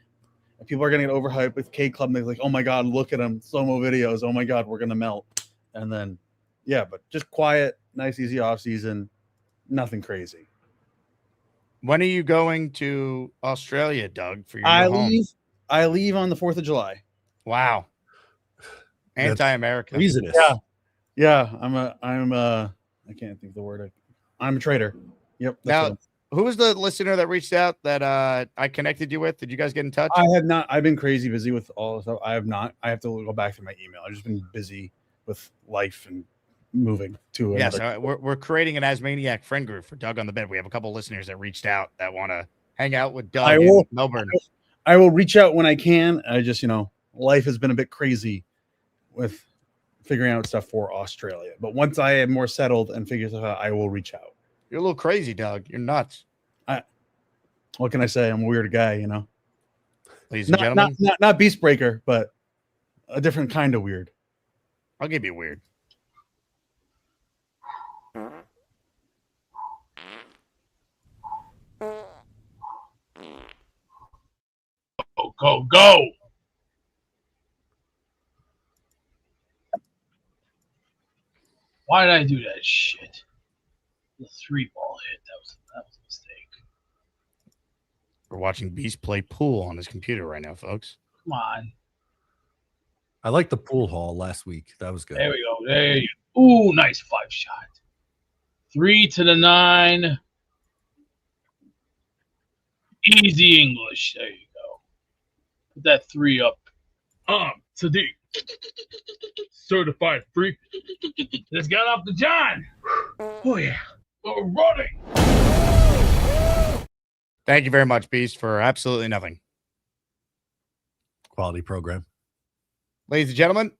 And people are going to get overhyped with K Club. They're like, oh my God, look at them. Slow-mo videos. Oh my God, we're going to melt. And then, yeah, but just quiet, nice, easy offseason. Nothing crazy. When are you going to Australia, Doug, for your new home? I leave on the 4th of July. Wow. Anti-American. Reasonous. Yeah. I'm I can't think of the word. I'm a traitor. Yep. Now, who was the listener that reached out that I connected you with? Did you guys get in touch? I have not. I've been crazy busy with all the stuff. I have not. I have to go back to my email. I've just been busy with life and moving to yes. We're creating an Asmaniac friend group for Doug on the Bed. We have a couple listeners that reached out that want to hang out with Doug in Melbourne. I will reach out when I can. I just, life has been a bit crazy with figuring out stuff for Australia. But once I am more settled and figure stuff out, I will reach out. You're a little crazy, Doug. You're nuts. What can I say? I'm a weird guy, Ladies and gentlemen. Not Beast Breaker, but a different kind of weird. I'll give you weird. Go. Why did I do that shit? The 3-ball hit. That was a mistake. We're watching Beast play pool on his computer right now, folks. Come on. I liked the pool hall last week. That was good. There we go. There you go. Ooh, nice 5-shot. 3 to the 9. Easy English. There you go. Put that 3 up. Sadiq. Certified freak. Just got off the John. Oh, yeah. We're running. Thank you very much, Beast, for absolutely nothing. Quality program. Ladies and gentlemen,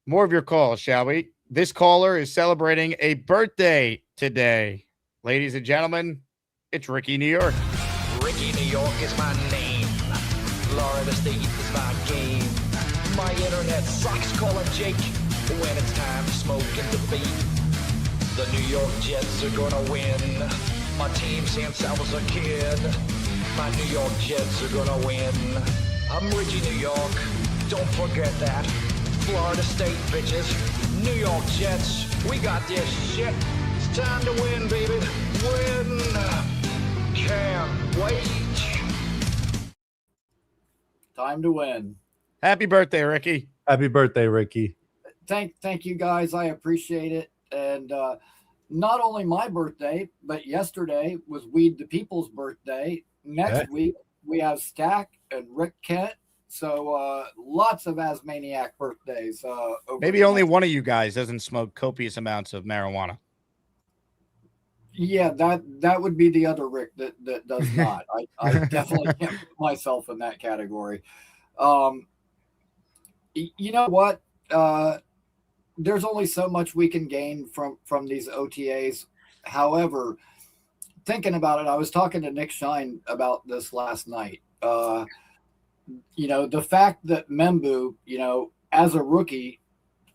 more of your calls, shall we? This caller is celebrating a birthday today. Ladies and gentlemen, it's Ricky New York. Ricky New York is my name. Florida State is my game. My internet sucks, call him Jake. When it's time to smoke and debate, the New York Jets are gonna win. My team since I was a kid. My New York Jets are gonna win. I'm Ricky New York, don't forget that. Florida State bitches, New York Jets, we got this shit. It's time to win, baby. Win. Can't wait. Time to win. Happy birthday, Ricky. Happy birthday, Ricky. Thank you guys. I appreciate it. And not only my birthday, but yesterday was Weed the People's birthday. Next week we have Stack and Rick Kent. So lots of Asmaniac birthdays. Maybe only one of you guys doesn't smoke copious amounts of marijuana. Yeah, that would be the other Rick that does not. I definitely can't put myself in that category. You know what? There's only so much we can gain from these OTAs. However, thinking about it, I was talking to Nick Shine about this last night. The fact that Membu, as a rookie,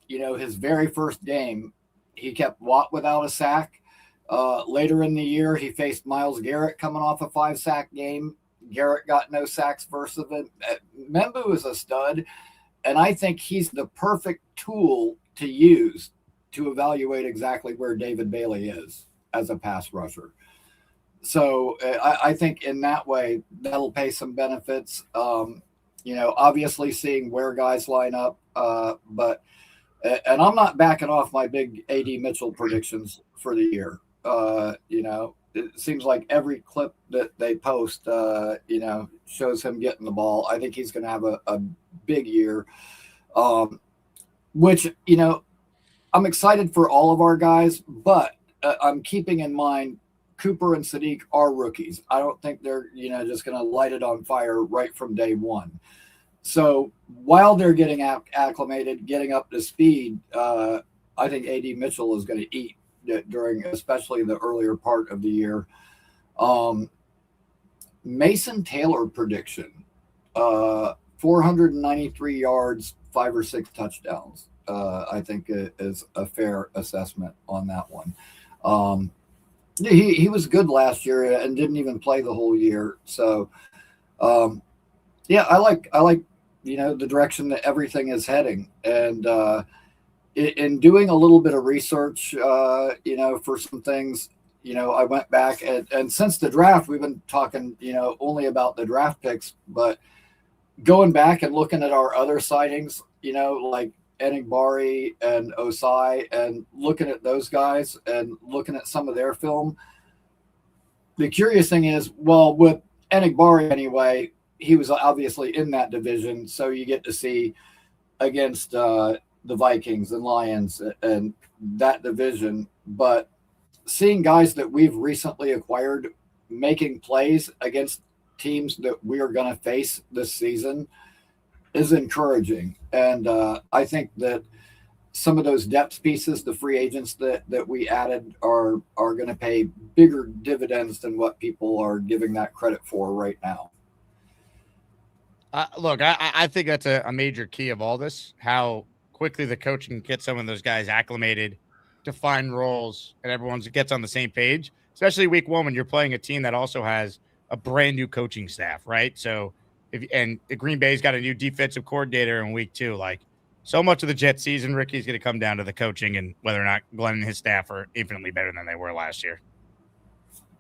his very first game, he kept Watt without a sack. Later in the year, he faced Myles Garrett coming off a 5-sack game. Garrett got no sacks versus him. Membu is a stud, and I think he's the perfect tool to use to evaluate exactly where David Bailey is as a pass rusher. So I think in that way, that'll pay some benefits. Obviously seeing where guys line up, but I'm not backing off my big AD Mitchell predictions for the year. it seems like every clip that they post, shows him getting the ball. I think he's going to have a big year, which, I'm excited for all of our guys, but I'm keeping in mind Cooper and Sadiq are rookies. I don't think they're, just going to light it on fire right from day one. So while they're getting acclimated, getting up to speed, I think AD Mitchell is going to eat during especially the earlier part of the year. Mason Taylor prediction, 493 yards, 5 or 6 touchdowns. I think is a fair assessment on that one. He was good last year and didn't even play the whole year. So, I like the direction that everything is heading. And in doing a little bit of research, for some things, I went back and since the draft, we've been talking, only about the draft picks, but going back and looking at our other sightings, like Enigbari and Osai, and looking at those guys and looking at some of their film. The curious thing is, well, with Enigbari anyway, he was obviously in that division, so you get to see against the Vikings and Lions and that division. But seeing guys that we've recently acquired making plays against teams that we are going to face this season is encouraging. And I think that some of those depth pieces, the free agents that we added, are going to pay bigger dividends than what people are giving that credit for right now. Look, I think that's a major key of all this, how quickly the coach can get some of those guys acclimated to find roles and everyone gets on the same page, especially week one when you're playing a team that also has a brand new coaching staff, right? So and the Green Bay's got a new defensive coordinator in week 2. Like, so much of the Jet season, Ricky, is going to come down to the coaching and whether or not Glenn and his staff are infinitely better than they were last year.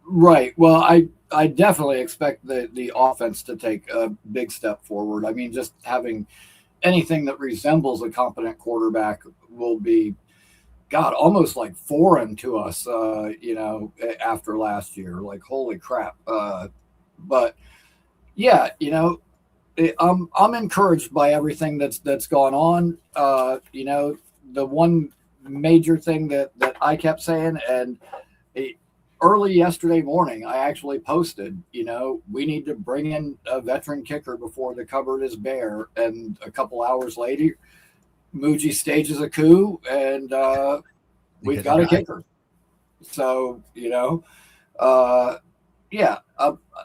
Right. Well, I definitely expect the offense to take a big step forward. I mean, just having anything that resembles a competent quarterback will be, God, almost like foreign to us, after last year. Like, holy crap. But yeah, I'm encouraged by everything that's gone on. The one major thing that I kept saying, and early yesterday morning, I actually posted, we need to bring in a veteran kicker before the cupboard is bare. And a couple hours later, Muji stages a coup, and we've got a kicker. So,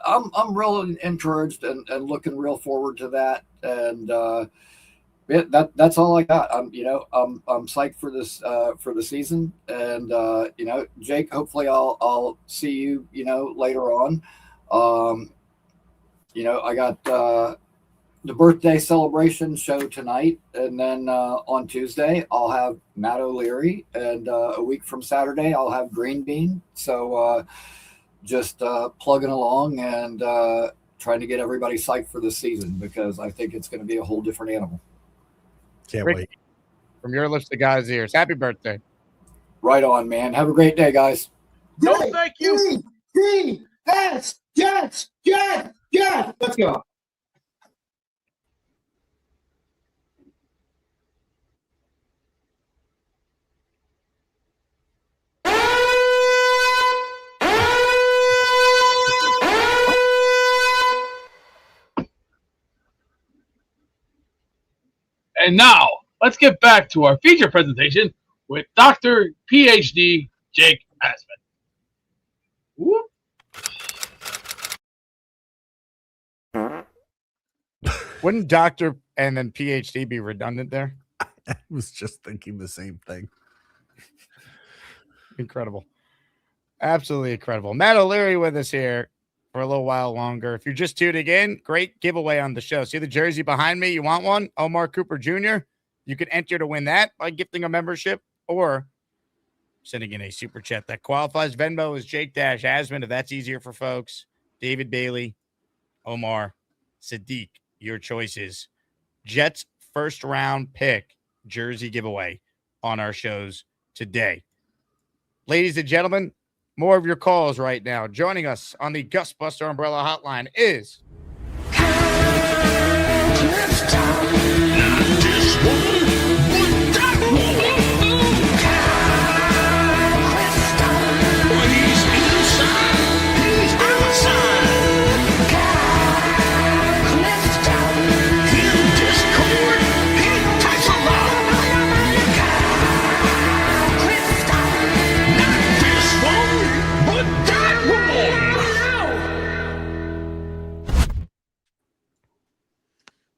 I'm real encouraged and looking real forward to that. And that's all I got. I'm psyched for this for the season. And Jake, hopefully I'll see you later on. I got the birthday celebration show tonight, and then on Tuesday I'll have Matt O'Leary, and a week from Saturday I'll have Green Bean. So just plugging along and trying to get everybody psyched for this season, because I think it's going to be a whole different animal. Can't Ricky, wait. From your lips to God's ears, happy birthday. Right on, man. Have a great day, guys. No, thank you. Jets. Let's go. And now, let's get back to our feature presentation with Dr. PhD Jake Asman. Whoop. Wouldn't doctor and then PhD be redundant there? I was just thinking the same thing. Incredible. Absolutely incredible. Matt O'Leary with us here for a little while longer. If you're just tuning in, great giveaway on the show. See the jersey behind me? You want one? Omar Cooper Jr. You can enter to win that by gifting a membership or sending in a super chat that qualifies. Venmo is Jake-Asman, if that's easier for folks. David Bailey, Omar, Sadiq, your choices. Jets first round pick jersey giveaway on our shows today. Ladies and gentlemen, more of your calls right now. Joining us on the Gustbuster Umbrella Hotline is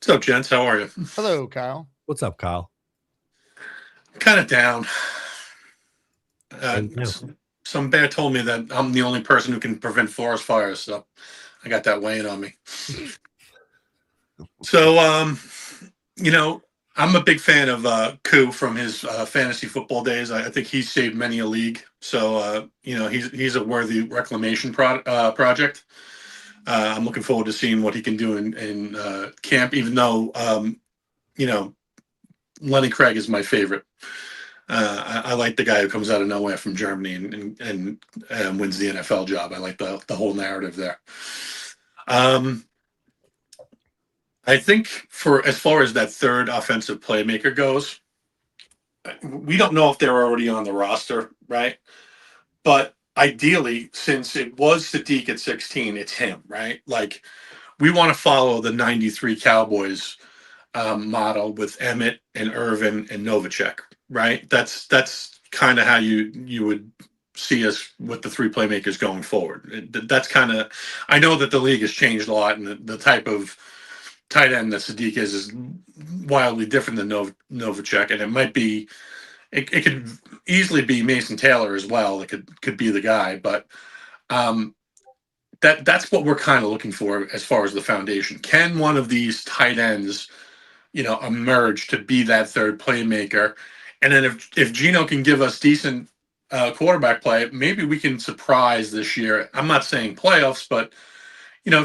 What's up, gents? How are you? hello, Kyle. What's up, Kyle? Kind of down. Same here. Some bear told me that I'm the only person who can prevent forest fires, so I got that weighing on me. So, I'm a big fan of Koo from his fantasy football days. I think he saved many a league. So, he's a worthy reclamation project. I'm looking forward to seeing what he can do in camp, even though, Lenny Craig is my favorite. I like the guy who comes out of nowhere from Germany and wins the NFL job. I like the whole narrative there. I think for as far as that third offensive playmaker goes, we don't know if they're already on the roster, right? But ideally, since it was Sadiq at 16, it's him, right? Like, we want to follow the 93 Cowboys model with Emmett and Irvin and Novacek, right? That's kind of how you would see us with the three playmakers going forward. That's kind of, I know that the league has changed a lot, and the type of tight end that Sadiq is wildly different than Novacek, and it might be, it could easily be Mason Taylor as well. That could be the guy, but that's what we're kind of looking for as far as the foundation. Can one of these tight ends, emerge to be that third playmaker? And then if Geno can give us decent quarterback play, maybe we can surprise this year. I'm not saying playoffs, but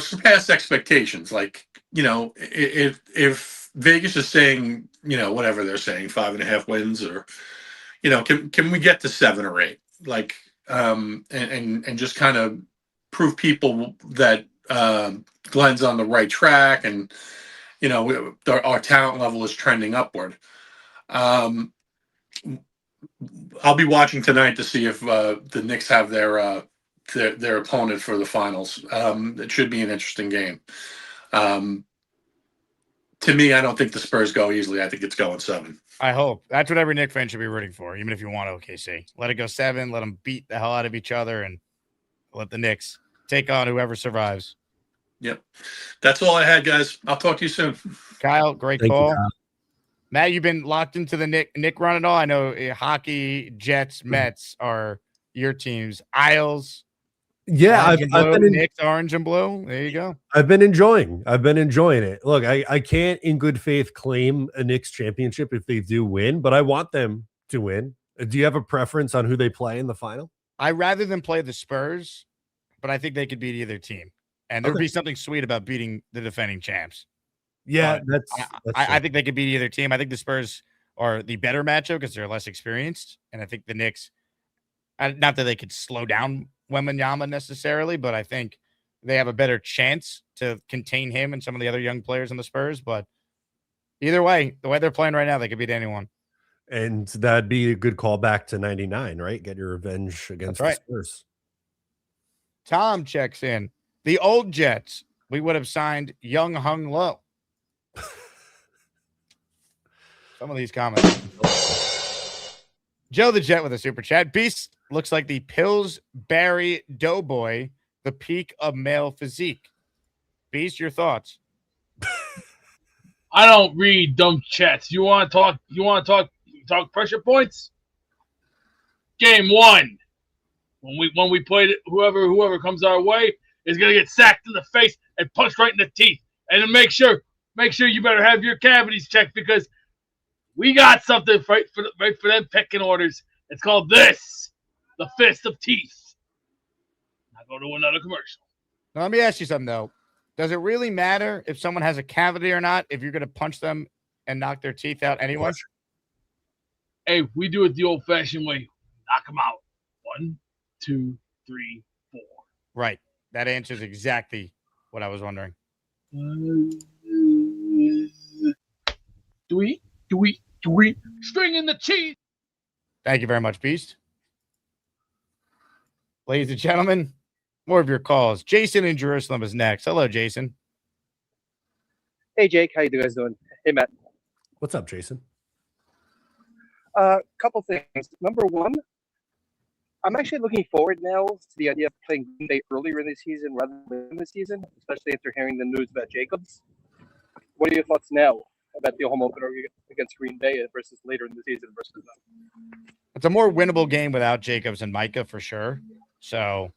surpass expectations. Like, if Vegas is saying, whatever they're saying, 5.5 wins, or, can we get to 7 or 8? Like, and just kind of prove people that Glenn's on the right track, and our talent level is trending upward. I'll be watching tonight to see if the Knicks have their opponent for the finals. It should be an interesting game. To me, I don't think the Spurs go easily. I think it's going 7. I hope. That's what every Knick fan should be rooting for, even if you want OKC. Let it go 7, let them beat the hell out of each other, and let the Knicks take on whoever survives. Yep. That's all I had, guys. I'll talk to you soon. Kyle, great Thank call. you, Kyle. Matt, you've been locked into the Nick run at all? I know hockey, Jets, Mets are your teams. Isles. Yeah, I've been Knicks, orange and blue. There you go. I've been enjoying it. Look, I can't in good faith claim a Knicks championship if they do win, but I want them to win. Do you have a preference on who they play in the final? I rather than play the Spurs, but I think they could beat either team. And there'd be something sweet about beating the defending champs. Yeah, but I think they could beat either team. I think the Spurs are the better matchup because they're less experienced. And I think the Knicks, not that they could slow down Wembanyama necessarily, but I think they have a better chance to contain him and some of the other young players in the Spurs. But either way, the way they're playing right now, they could beat anyone. And that'd be a good callback to 99, right? Get your revenge against the Spurs. Tom checks in. The old Jets, we would have signed Young Hung Low. Some of these comments. Joe the Jet with a super chat. Beast looks like the Pillsbury Doughboy, the peak of male physique. Beast, your thoughts? I don't read dumb chats. You want to talk pressure points? Game 1. When we played it, whoever comes our way is gonna get sacked in the face and punched right in the teeth. And then make sure you better have your cavities checked, because we got something right for them pecking orders. It's called this, the fist of teeth. Now go to another commercial. Now, let me ask you something though. Does it really matter if someone has a cavity or not if you're gonna punch them and knock their teeth out anyway? Hey, we do it the old-fashioned way. Knock them out. 1, 2, 3. 3, 4. Right. That answers exactly what I was wondering. Tweet. Stringing the cheese. Thank you very much, Beast. Ladies and gentlemen, more of your calls. Jason in Jerusalem is next. Hello, Jason. Hey, Jake. How you guys doing? Hey, Matt. What's up, Jason? Couple things. Number one, I'm actually looking forward now to the idea of playing Green Bay earlier in the season rather than in the season, especially after hearing the news about Jacobs. What are your thoughts now about the home opener against Green Bay versus later in the season versus now? It's a more winnable game without Jacobs and Micah for sure. So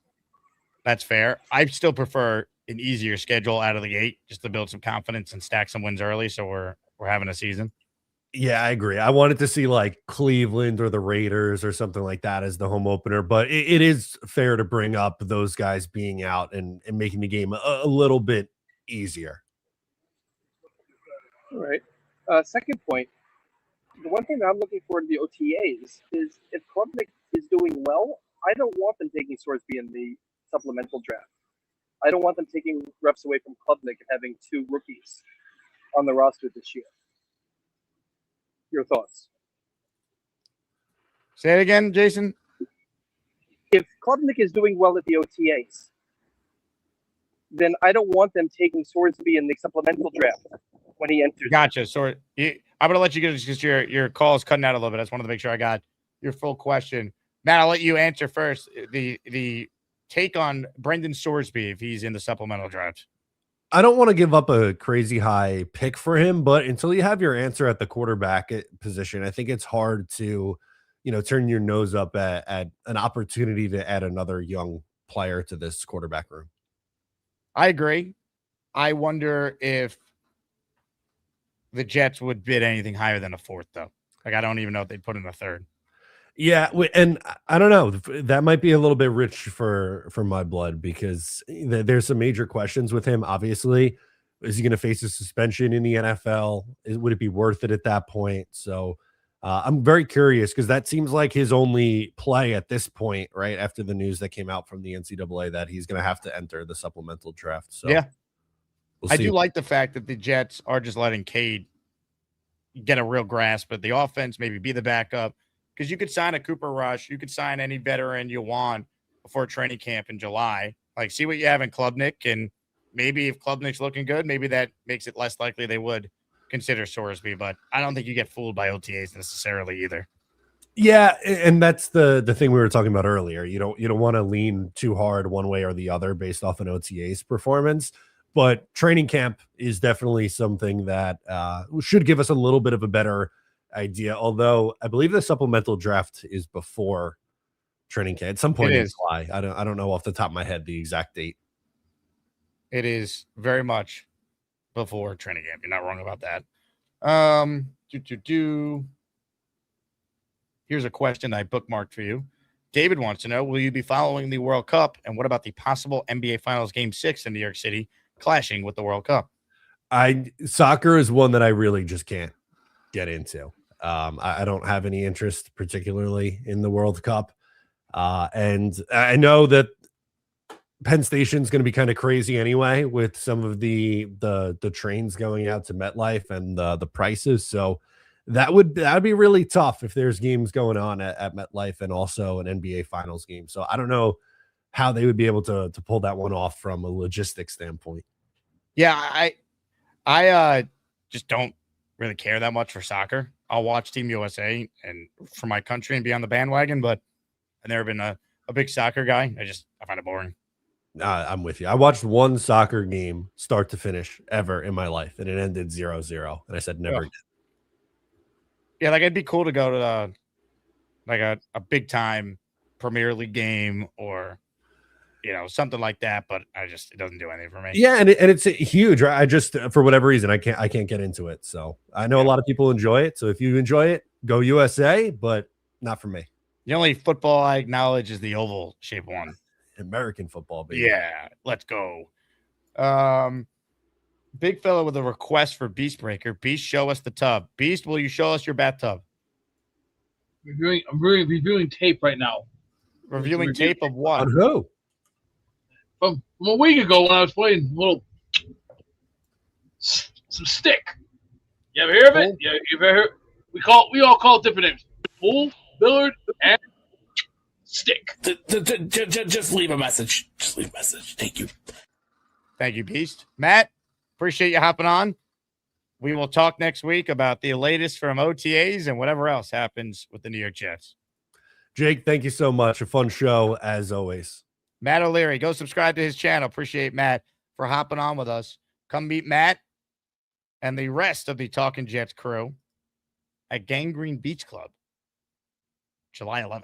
that's fair. I still prefer an easier schedule out of the gate just to build some confidence and stack some wins early. So we're having a season. Yeah, I agree. I wanted to see like Cleveland or the Raiders or something like that as the home opener, but it is fair to bring up those guys being out and making the game a little bit easier. All right. Second point, the one thing that I'm looking forward to the OTAs is if Klubnik is doing well, I don't want them taking Sorsby in the supplemental draft. I don't want them taking reps away from Klubnik and having 2 rookies on the roster this year. Your thoughts? Say it again, Jason. If Klubnik is doing well at the OTAs, then I don't want them taking Sorsby in the supplemental draft when he enters. Gotcha. So I'm going to let you get it because your call is cutting out a little bit. I just wanted to make sure I got your full question. Matt, I'll let you answer first. The take on Brendan Sorsby if he's in the supplemental draft. I don't want to give up a crazy high pick for him, but until you have your answer at the quarterback position, I think it's hard to, turn your nose up at an opportunity to add another young player to this quarterback room. I agree. I wonder if the Jets would bid anything higher than a 4th, though. Like, I don't even know if they'd put in a 3rd. Yeah, and I don't know. That might be a little bit rich for my blood because there's some major questions with him. Obviously, is he going to face a suspension in the NFL? Would it be worth it at that point? So I'm very curious because that seems like his only play at this point, right after the news that came out from the NCAA that he's going to have to enter the supplemental draft. So yeah, I do like the fact that the Jets are just letting Cade get a real grasp at the offense, maybe be the backup. Because you could sign a Cooper Rush. You could sign any veteran you want before training camp in July. Like, see what you have in Klubnik. And maybe if Klubnik's looking good, maybe that makes it less likely they would consider Sorsby. But I don't think you get fooled by OTAs necessarily either. Yeah, and that's the thing we were talking about earlier. You don't want to lean too hard one way or the other based off an OTA's performance. But training camp is definitely something that should give us a little bit of a better idea, although I believe the supplemental draft is before training camp at some point in July. I don't know off the top of my head the exact date. It is very much before training camp. You're not wrong about that. Here's a question I bookmarked for you. David wants to know, will you be following the World Cup? And what about the possible NBA Finals Game 6 in New York City clashing with the World Cup? Soccer is one that I really just can't get into. I don't have any interest particularly in the World Cup. And I know that Penn Station's going to be kind of crazy anyway with some of the trains going out to MetLife and the prices. So that'd be really tough if there's games going on at MetLife and also an NBA Finals game. So I don't know how they would be able to pull that one off from a logistics standpoint. Yeah, I just don't really care that much for soccer. I'll watch Team USA and for my country and be on the bandwagon, but I've never been a big soccer guy. I find it boring. I'm with you. I watched one soccer game start to finish ever in my life, and it ended 0-0. And I said never again. Yeah, like it'd be cool to go to like a big time Premier League game or something like that, but it doesn't do anything for me. Yeah, and it's huge. Right? I just for whatever reason I can't get into it. So I know a lot of people enjoy it. So if you enjoy it, go USA, but not for me. The only football I acknowledge is the oval shaped one. American football, baby. Yeah, let's go. Big fella with a request for Beast Breaker. Beast, show us the tub. Beast, will you show us your bathtub? I'm reviewing tape right now. Reviewing tape of what? On who? From a week ago when I was playing some stick. You ever hear of it? Yeah, you ever heard? We all call it different names. Pool, billard, and stick. Just leave a message. Just leave a message. Thank you. Thank you, Beast. Matt, appreciate you hopping on. We will talk next week about the latest from OTAs and whatever else happens with the New York Jets. Jake, thank you so much. A fun show as always. Matt O'Leary, go subscribe to his channel. Appreciate Matt for hopping on with us. Come meet Matt and the rest of the Talking Jets crew at Gangrene Beach Club, July 11th.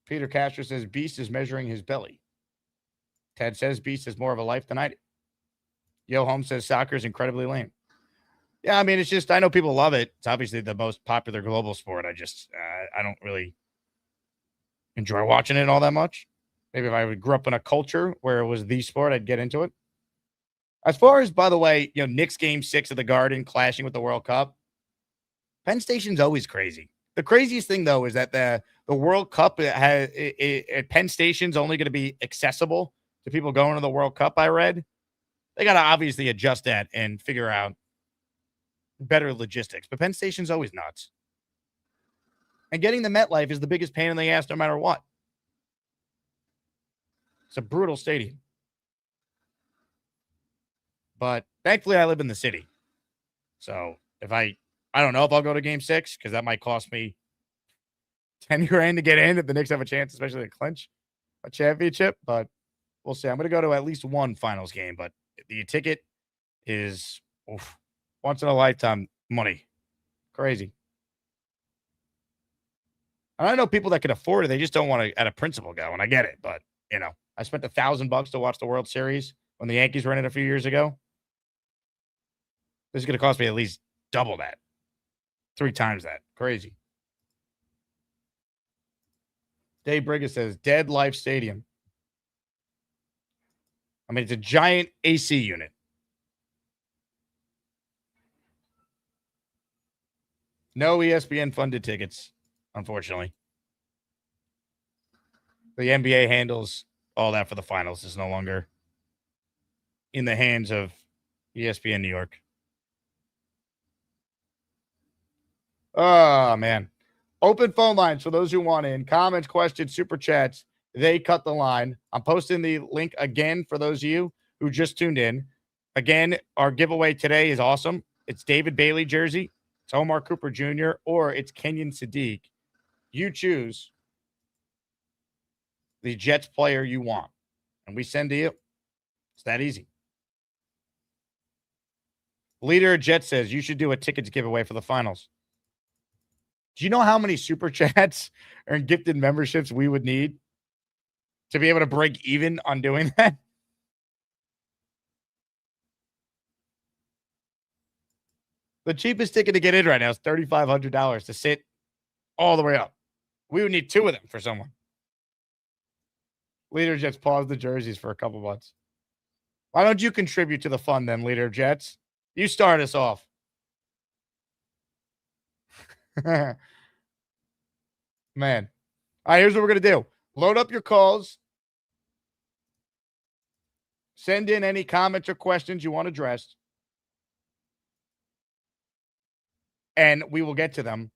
Peter Castro says Beast is measuring his belly. Ted says Beast is more of a life than I do. Yo Holmes says soccer is incredibly lame. Yeah, I mean, it's just, I know people love it. It's obviously the most popular global sport. I don't really enjoy watching it all that much. Maybe if I grew up in a culture where it was the sport, I'd get into it. As far as, by the way, Knicks Game 6 of the Garden clashing with the World Cup, Penn Station's always crazy. The craziest thing, though, is that the World Cup at Penn Station's only going to be accessible to people going to the World Cup, I read. They got to obviously adjust that and figure out better logistics. But Penn Station's always nuts. And getting the MetLife is the biggest pain in the ass no matter what. It's a brutal stadium. But thankfully, I live in the city. So if I don't know if I'll go to Game 6 because that might cost me $10,000 to get in if the Knicks have a chance, especially to clinch a championship. But we'll see. I'm going to go to at least one finals game, but the ticket is once in a lifetime money. Crazy. And I know people that can afford it. They just don't want to, at a principle, go. And I get it. But, I spent $1,000 to watch the World Series when the Yankees ran it a few years ago. This is going to cost me at least double that. 3 times that. Crazy. Dave Briggs says, Dead Life Stadium. I mean, it's a giant AC unit. No ESPN funded tickets, unfortunately. The NBA handles all that for the finals. Is no longer in the hands of ESPN New York. Oh, man. Open phone lines for those who want in. Comments, questions, super chats. They cut the line. I'm posting the link again for those of you who just tuned in. Again, our giveaway today is awesome. It's David Bailey jersey. It's Omar Cooper Jr. or it's Kenyon Sadiq. You choose the Jets player you want, and we send to you. It's that easy. Leader of Jets says you should do a tickets giveaway for the finals. Do you know how many super chats and gifted memberships we would need to be able to break even on doing that? The cheapest ticket to get in right now is $3,500 to sit all the way up. We would need 2 of them for someone. Leader Jets paused the jerseys for a couple months. Why don't you contribute to the fun then, Leader Jets? You start us off. Man. All right, here's what we're going to do. Load up your calls. Send in any comments or questions you want addressed. And we will get to them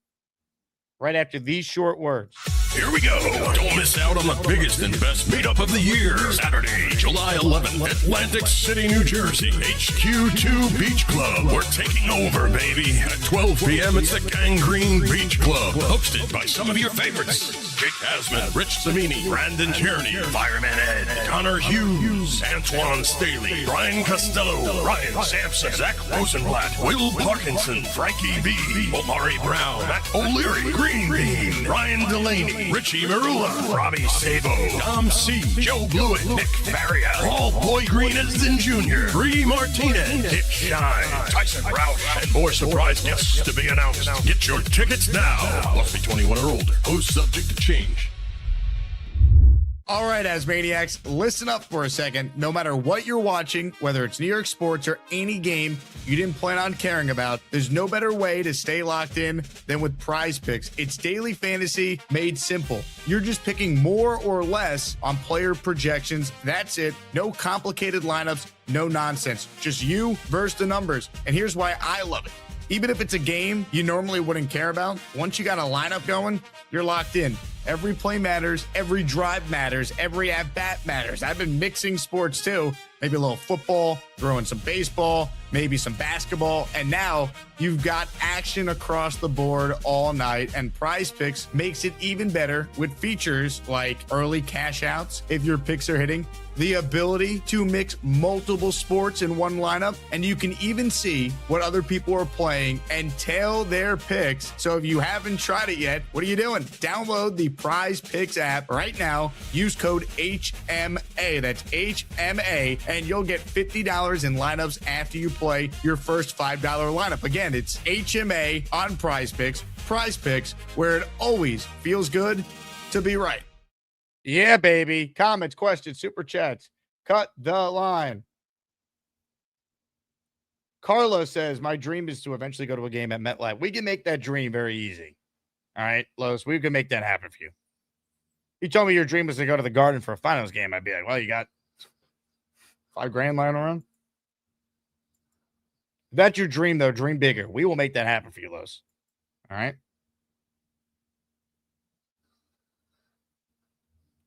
right after these short words. Here we go. Don't miss out on the biggest and best meetup of the year. Saturday, July 11th, Atlantic City, New Jersey. HQ2 Beach Club. We're taking over, baby. At 12 p.m., it's the Gangrene Beach Club. Hosted by some of your favorites. Jake Asman, Rich Samini, Brandon Tierney, Fireman Ed, Connor Hughes, Antoine Staley, Brian Costello, Ryan Sampson, Zach Rosenblatt, Will Parkinson, Frankie B, Omari Brown, Matt O'Leary, Green Bean, Ryan Delaney, Richie Marula, Robbie Sabo, Dom C, Joe Blewett, Nick Faria, Paul Boy Greeniston Jr., Bree Martinez, Dick Shine, Tyson Roush, and more surprise guests to be announced. Get your tickets now. Must be 21 or older. Host subject to change. All right, Asmaniacs, listen up for a second. No matter what you're watching, whether it's New York sports or any game you didn't plan on caring about, there's no better way to stay locked in than with PrizePicks. It's daily fantasy made simple. You're just picking more or less on player projections. That's it. No complicated lineups, no nonsense. Just you versus the numbers. And here's why I love it. Even if it's a game you normally wouldn't care about, once you got a lineup going, you're locked in. Every play matters, every drive matters, every at-bat matters. I've been mixing sports too. Maybe a little football, throwing some baseball, maybe some basketball, and now you've got action across the board all night, and PrizePicks makes it even better with features like early cash outs if your picks are hitting, the ability to mix multiple sports in one lineup, and you can even see what other people are playing and tail their picks. So if you haven't tried it yet, what are you doing? Download the PrizePicks app right now. Use code HMA. That's HMA, and you'll get $50 in lineups after you play your first $5 lineup. Again, it's HMA on PrizePicks. PrizePicks, where it always feels good to be right. Yeah, baby. Comments, questions, super chats. Cut the line. Carlos says, my dream is to eventually go to a game at MetLife. We can make that dream very easy. All right, Los, we can make that happen for you. You told me your dream was to go to the Garden for a finals game. I'd be like, well, you got $5,000 lying around. If that's your dream, though, dream bigger. We will make that happen for you, Los. All right.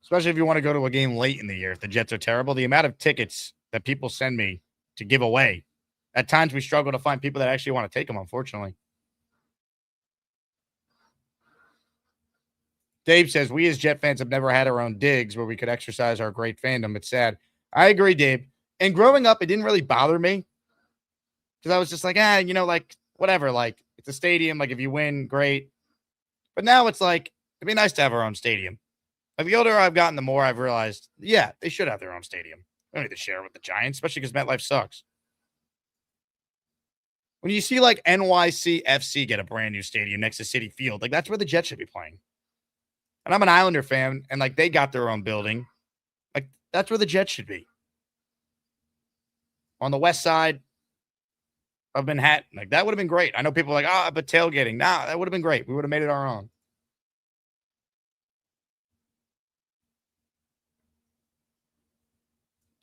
Especially if you want to go to a game late in the year. If the Jets are terrible, the amount of tickets that people send me to give away, at times we struggle to find people that actually want to take them, unfortunately. Dave says, we as Jet fans have never had our own digs where we could exercise our great fandom. It's sad. I agree, Dave. And growing up, it didn't really bother me because I was just like, like, whatever. Like, it's a stadium. Like, if you win, great. But now it's like, it'd be nice to have our own stadium. Like, the older I've gotten, the more I've realized, yeah, they should have their own stadium. They don't need to share it with the Giants, especially because MetLife sucks. When you see, like, NYCFC get a brand new stadium next to Citi Field, like, that's where the Jets should be playing. And I'm an Islander fan, and, like, they got their own building. Like, that's where the Jets should be. On the west side of Manhattan. Like, that would have been great. I know people are like, but tailgating. Nah, that would have been great. We would have made it our own.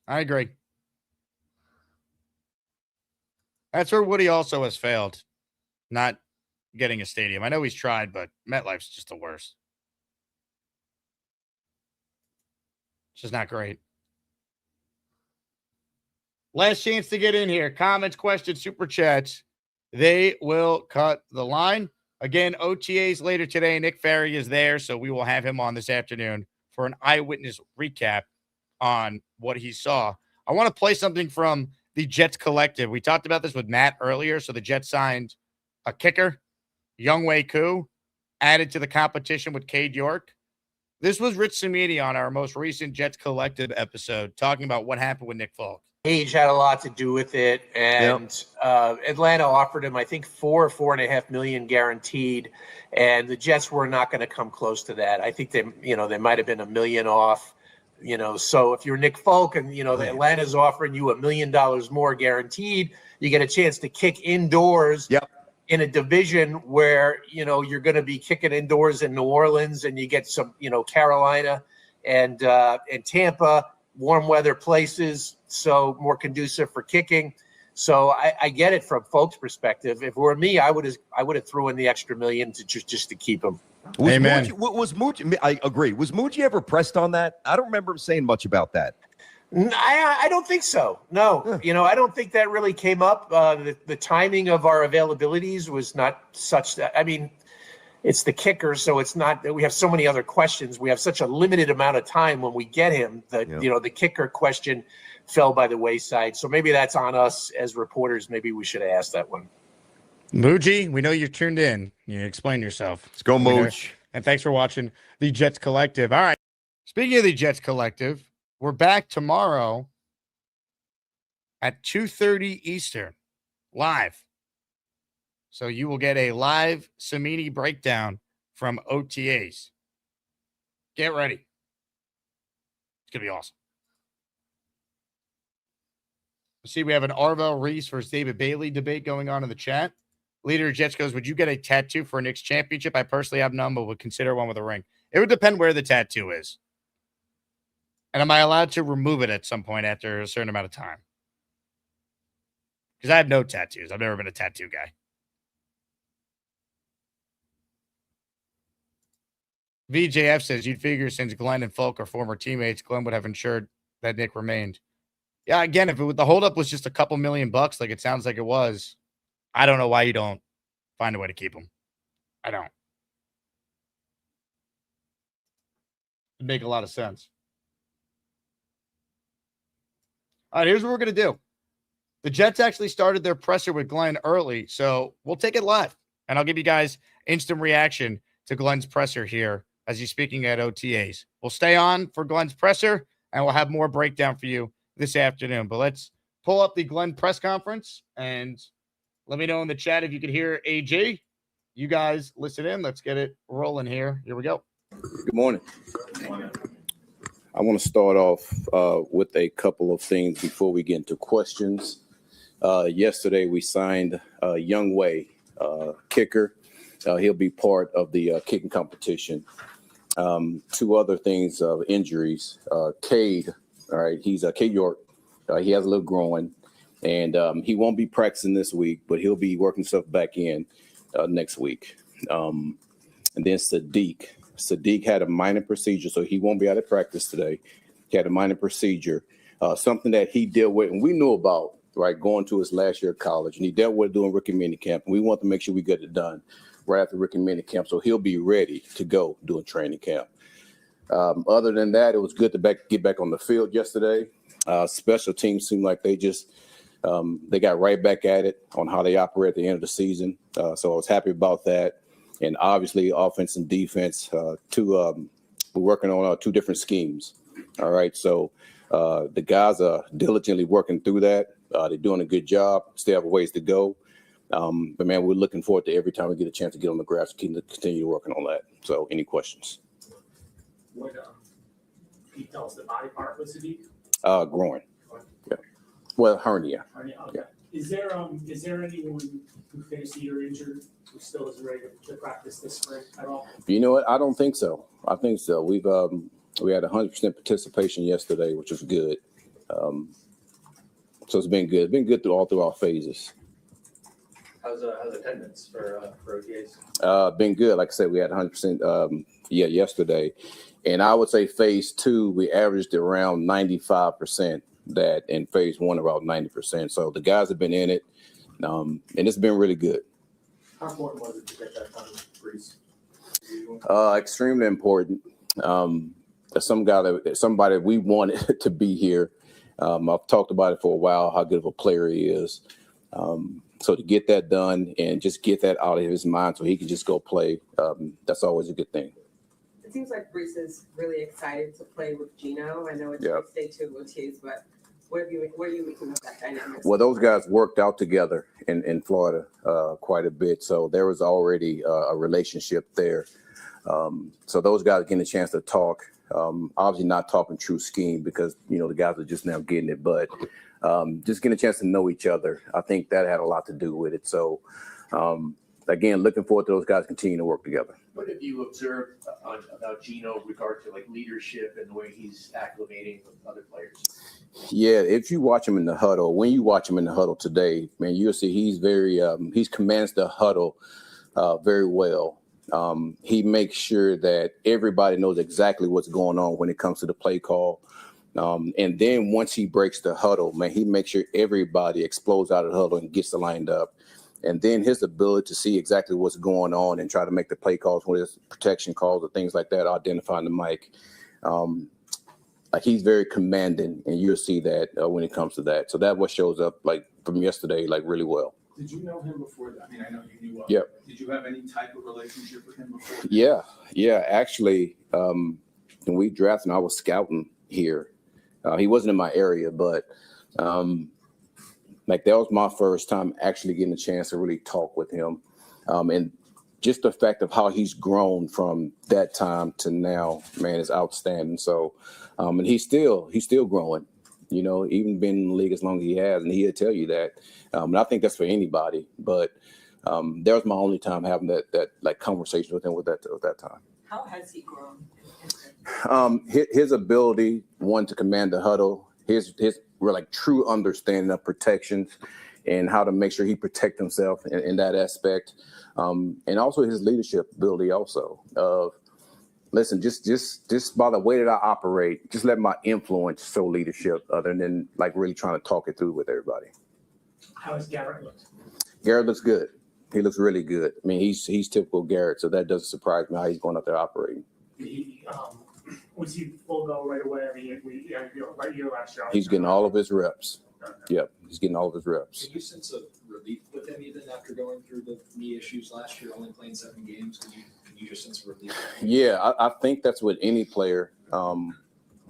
I agree. That's where Woody also has failed, not getting a stadium. I know he's tried, but MetLife's just the worst. It's just not great. Last chance to get in here. Comments, questions, super chats. They will cut the line. Again, OTAs later today. Nick Ferry is there, so we will have him on this afternoon for an eyewitness recap on what he saw. I want to play something from the Jets collective. We talked about this with Matt earlier. So the Jets signed a kicker, Younghoe Koo, added to the competition with Cade York. This was Rich Cimini on our most recent Jets collective episode talking about what happened with Nick Folk. Age had a lot to do with it, and Atlanta offered him, I think, $4.5 million guaranteed, and the Jets were not going to come close to that. I think they might have been $1 million off. So if you're Nick Folk and, the Atlanta's offering you $1 million more guaranteed, you get a chance to kick indoors in a division where, you're going to be kicking indoors in New Orleans, and you get some, Carolina and Tampa, warm weather places, so more conducive for kicking. So I get it from Folk's perspective. If it were me, I would have threw in the extra $1 million to just to keep him. Amen. Was Moochie? I agree. Was Moochie ever pressed on that? I don't remember him saying much about that. I don't think so. No, I don't think that really came up. The timing of our availabilities was not such that. I mean, it's the kicker, so it's not that we have so many other questions. We have such a limited amount of time when we get him. The kicker question fell by the wayside. So maybe that's on us as reporters. Maybe we should have asked that one. Moochie, we know you're tuned in. You explain yourself. Let's go, Mooch. And thanks for watching the Jets Collective. All right. Speaking of the Jets Collective, we're back tomorrow at 2:30 Eastern, live. So you will get a live Cimini breakdown from OTAs. Get ready. It's going to be awesome. See, we have an Arvell Reese versus David Bailey debate going on in the chat. Leader Jets goes, would you get a tattoo for a Knicks championship? I personally have none, but would consider one with a ring. It would depend where the tattoo is. And am I allowed to remove it at some point after a certain amount of time? Because I have no tattoos. I've never been a tattoo guy. VJF says, you'd figure since Glenn and Folk are former teammates, Glenn would have ensured that Nick remained. Yeah, again, if the holdup was just a couple $1 million, like it sounds like it was, I don't know why you don't find a way to keep him. I don't. It'd make a lot of sense. All right, here's what we're going to do. The Jets actually started their presser with Glenn early, so we'll take it live, and I'll give you guys instant reaction to Glenn's presser here as he's speaking at OTAs. We'll stay on for Glenn's presser, and we'll have more breakdown for you this afternoon. But let's pull up the Glenn press conference, and let me know in the chat if you could hear AJ. You guys listen in. Let's get it rolling here. Here we go. Good morning. I want to start off with a couple of things before we get into questions. Yesterday, we signed Young Wei, kicker. He'll be part of the kicking competition. Two other things of injuries. Cade, all right, he's Cade York. He has a little groin, and he won't be practicing this week, but he'll be working stuff back in next week. And then Sadiq. Sadiq had a minor procedure, so he won't be able to practice today. He had a minor procedure, something that he dealt with, and we knew about, right, going to his last year of college, and he dealt with doing rookie minicamp, and we want to make sure we get it done right after rookie minicamp, so he'll be ready to go doing training camp. Other than that, it was good to get back on the field yesterday. Special teams seemed like they just they got right back at it on how they operate at the end of the season, so I was happy about that. And obviously, offense and defense, we're working on two different schemes. All right, so the guys are diligently working through that. They're doing a good job. Still have a ways to go. But, man, we're looking forward to every time we get a chance to get on the grass to continue working on that. So any questions? What can you tell us the body part was Sadiq? Groin. Yeah. Well, hernia. Hernia. Okay. Yeah. Is there anyone who finished the year injured who still isn't ready to practice this spring at all? You know what? I don't think so. I think so. We had 100% participation yesterday, which was good. So it's been good. It's been good through our phases. How's attendance for OTAs? Been good. Like I said, we had 100% yesterday. And I would say phase 2, we averaged around 95%. That in phase 1 about 90%. So the guys have been in it, and it's been really good. How important was it to get that done, Reese? Extremely important. Somebody we wanted to be here. I've talked about it for a while, how good of a player he is. So to get that done and just get that out of his mind so he can just go play, that's always a good thing. It seems like Reese is really excited to play with Gino. I know it's day 2 of OTAs, but what are you making of that dynamic? Well, those guys worked out together in Florida quite a bit, so there was already a relationship there. So those guys getting a chance to talk, obviously not talking true scheme because, the guys are just now getting it, but just getting a chance to know each other. I think that had a lot to do with it. So, again, looking forward to those guys continuing to work together. What have you observed about Gino with regard to comleadership and the way he's acclimating with other players? Yeah, if you watch him in the huddle, when you watch him in the huddle today, man, you'll see he's very he commands the huddle very well. He makes sure that everybody knows exactly what's going on when it comes to the play call. And then once he breaks the huddle, man, he makes sure everybody explodes out of the huddle and gets lined up. And then his ability to see exactly what's going on and try to make the play calls, whether it's protection calls or things like that, identifying the mic. He's very commanding, and you'll see that when it comes to that. So that what shows up from yesterday, really well. Did you know him before that? I mean, I know you knew him. Yep. Did you have any type of relationship with him before? Yeah. Actually, when we drafted him, I was scouting here. He wasn't in my area, but that was my first time actually getting a chance to really talk with him. And just the fact of how he's grown from that time to now, man, is outstanding. So, and he's still growing. You know, even been in the league as long as he has, and he'll tell you that. And I think that's for anybody. But that was my only time having that like conversation with him with that time. How has he grown? His ability, one, to command the huddle, his like true understanding of protections and how to make sure he protect himself in that aspect, and also his leadership ability also of. Listen, just by the way that I operate, just let my influence show leadership other than like really trying to talk it through with everybody. How has Garrett looked? Garrett looks good. He looks really good. I mean, he's typical Garrett, so that doesn't surprise me how he's going out there operating. Was he full go right away? I mean, right here last year. He's getting all of his reps. Yep, he's getting all of his reps. Can you sense a relief with him even after going through the knee issues last year, only playing 7 games? Can you just sense a relief? Yeah, I think that's with any player. I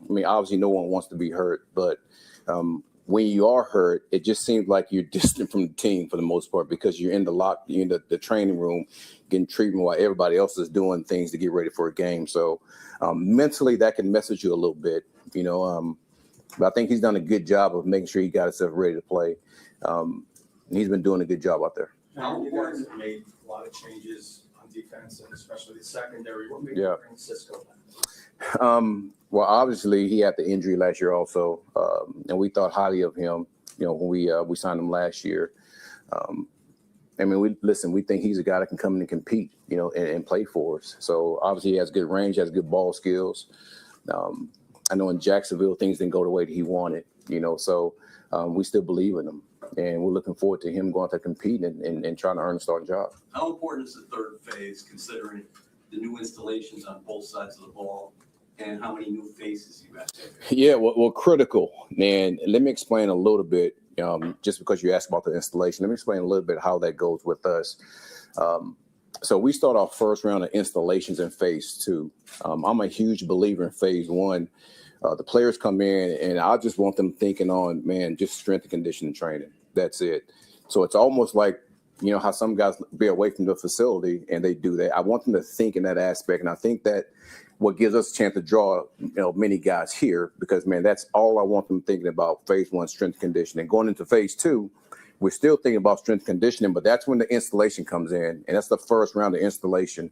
mean, obviously no one wants to be hurt, but when you are hurt, it just seems like you're distant from the team for the most part because you're in the training room getting treatment while everybody else is doing things to get ready for a game. So mentally that can message you a little bit, you know. But I think he's done a good job of making sure he got himself ready to play. And he's been doing a good job out there. Now, you guys have made a lot of changes on defense and especially the secondary. What made you bring Cisco back? Well, obviously he had the injury last year also, and we thought highly of him. You know, when we signed him last year. I mean, we think he's a guy that can come in and compete, you know, and play for us. So obviously he has good range, has good ball skills. I know in Jacksonville things didn't go the way that he wanted, you know. So we still believe in him, and we're looking forward to him going out there competing and trying to earn a starting job. How important is the third phase, considering the new installations on both sides of the ball, and how many new faces you have? Yeah, well, critical. And let me explain a little bit, just because you asked about the installation. Let me explain a little bit how that goes with us. So we start our first round of installations in phase 2. I'm a huge believer in phase 1. The players come in, and I just want them thinking on, man, just strength and conditioning training. That's it. So it's almost like, you know, how some guys be away from the facility and they do that. I want them to think in that aspect. And I think that what gives us a chance to draw, you know, many guys here because, man, that's all I want them thinking about phase 1, strength and conditioning. Going into phase 2, we're still thinking about strength conditioning, but that's when the installation comes in, and that's the first round of installation.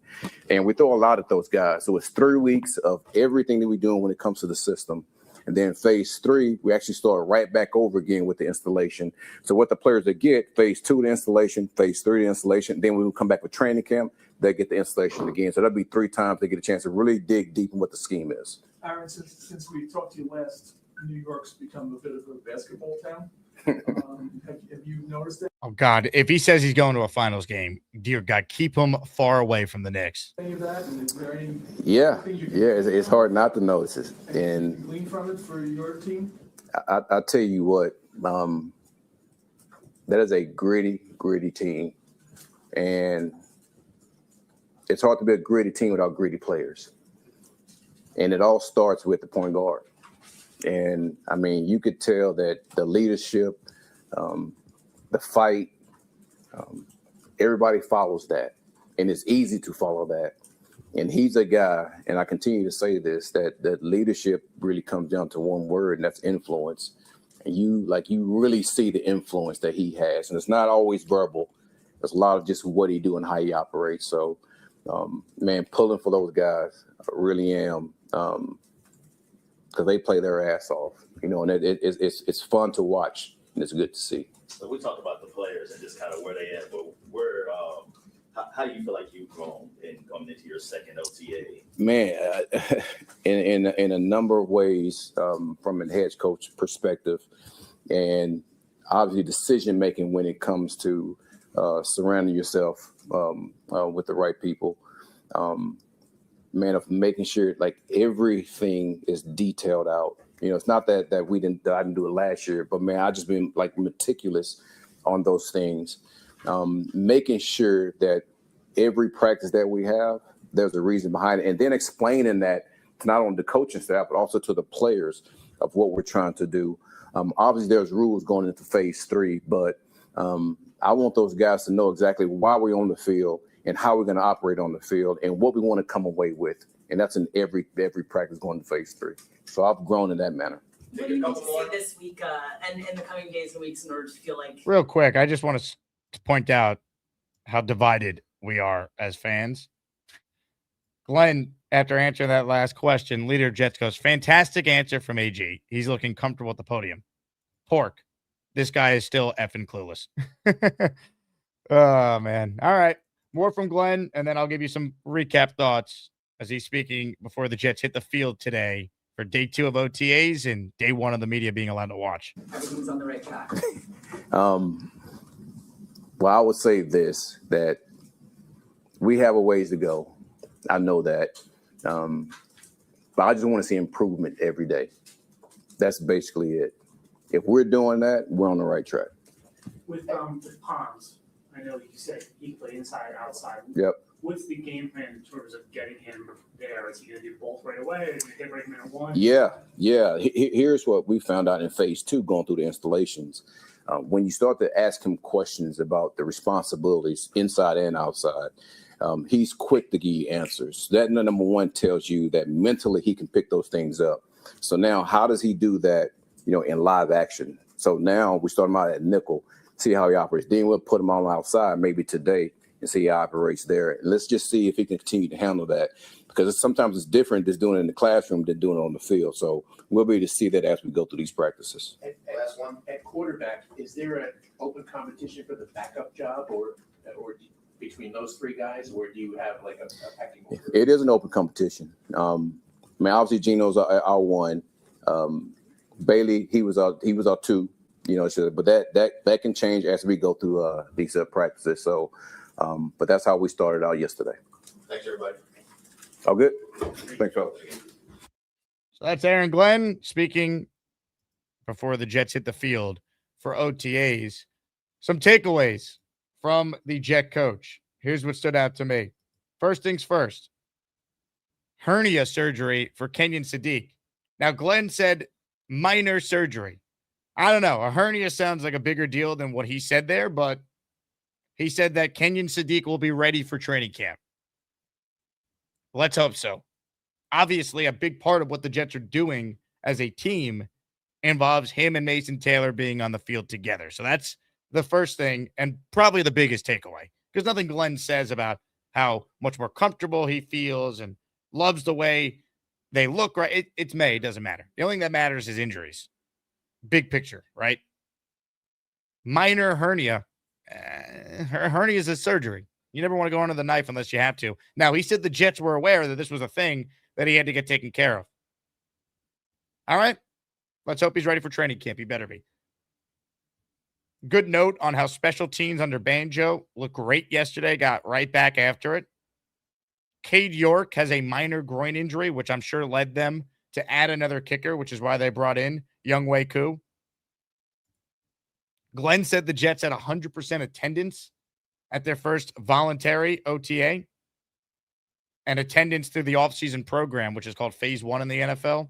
And we throw a lot at those guys. So it's 3 weeks of everything that we're doing when it comes to the system. And then phase 3, we actually start right back over again with the installation. So what the players that get, phase 2, the installation, phase 3, the installation, then we will come back with training camp, they get the installation again. So that'll be 3 times they get a chance to really dig deep in what the scheme is. Aaron, since we talked to you last, New York's become a bit of a basketball town. Have you noticed that? Oh, God. If he says he's going to a finals game, dear God, keep him far away from the Knicks. Any of that? And is there any it's hard not to notice it. And glean from it for your team? I tell you what, that is a gritty team. And it's hard to be a gritty team without gritty players. And it all starts with the point guard. And, I mean, you could tell that the leadership, the fight, everybody follows that. And it's easy to follow that. And he's a guy, and I continue to say this, that leadership really comes down to one word, and that's influence. And you really see the influence that he has. And it's not always verbal. There's a lot of just what he do and how he operates. So, man, pulling for those guys, I really am. Because they play their ass off, you know, and it's fun to watch, and it's good to see. So we talked about the players and just kind of where they at, but how do you feel like you've grown in coming into your second OTA? Man, in a number of ways, from a head coach perspective, and obviously decision making when it comes to surrounding yourself with the right people. Man, of making sure like everything is detailed out. You know, it's not that I didn't do it last year, but man, I just been like meticulous on those things, making sure that every practice that we have, there's a reason behind it, and then explaining that not only the coaching staff but also to the players of what we're trying to do. Obviously, there's rules going into phase 3, but I want those guys to know exactly why we're on the field and how we're going to operate on the field and what we want to come away with. And that's in every practice going to phase 3. So I've grown in that manner. What do you need to see this week and in the coming days and weeks in order to feel like? Real quick, I just want to point out how divided we are as fans. Glenn, after answering that last question, leader of Jets goes, fantastic answer from AG. He's looking comfortable at the podium. Pork, this guy is still effing clueless. Oh, man. All right. More from Glenn, and then I'll give you some recap thoughts as he's speaking before the Jets hit the field today for day 2 of OTAs and day 1 of the media being allowed to watch. Everything's on the right track. Well, I would say this, that we have a ways to go. I know that. But I just want to see improvement every day. That's basically it. If we're doing that, we're on the right track. With Pons, I know you said he played inside, outside. Yep. What's the game plan in terms of getting him there? Is he going to do both right away? Is he going to break him in one? Yeah. Here's what we found out in phase 2 going through the installations. When you start to ask him questions about the responsibilities inside and outside, he's quick to give you answers. That number one tells you that mentally he can pick those things up. So now how does he do that, in live action? So now we start him out at nickel, see how he operates. Then we'll put him on outside maybe today and see how he operates there. And let's just see if he can continue to handle that, because sometimes it's different just doing it in the classroom than doing it on the field. So we'll be able to see that as we go through these practices. Last one, at quarterback, is there an open competition for the backup job or between those 3 guys, or do you have like a pecking order? It is an open competition. Obviously Gino's our 1. Bailey, he was our 2. But that can change as we go through these practices. So, but that's how we started out yesterday. Thanks, everybody. All good. Thanks, folks. So that's Aaron Glenn speaking before the Jets hit the field for OTAs. Some takeaways from the Jet coach. Here's what stood out to me. First things first, hernia surgery for Kenyon Sadiq. Now, Glenn said minor surgery. I don't know. A hernia sounds like a bigger deal than what he said there, but he said that Kenyon Sadiq will be ready for training camp. Let's hope so. Obviously, a big part of what the Jets are doing as a team involves him and Mason Taylor being on the field together. So that's the first thing and probably the biggest takeaway, because nothing Glenn says about how much more comfortable he feels and loves the way they look. Right? It's May. It doesn't matter. The only thing that matters is injuries. Big picture, right? Minor hernia. Hernia is a surgery. You never want to go under the knife unless you have to. Now, he said the Jets were aware that this was a thing that he had to get taken care of. All right. Let's hope he's ready for training camp. He better be. Good note on how special teams under Banjo looked great yesterday. Got right back after it. Cade York has a minor groin injury, which I'm sure led them to add another kicker, which is why they brought in Younghoe Koo. Glenn said the Jets had 100% attendance at their first voluntary OTA, and attendance through the offseason program, which is called Phase 1 in the NFL,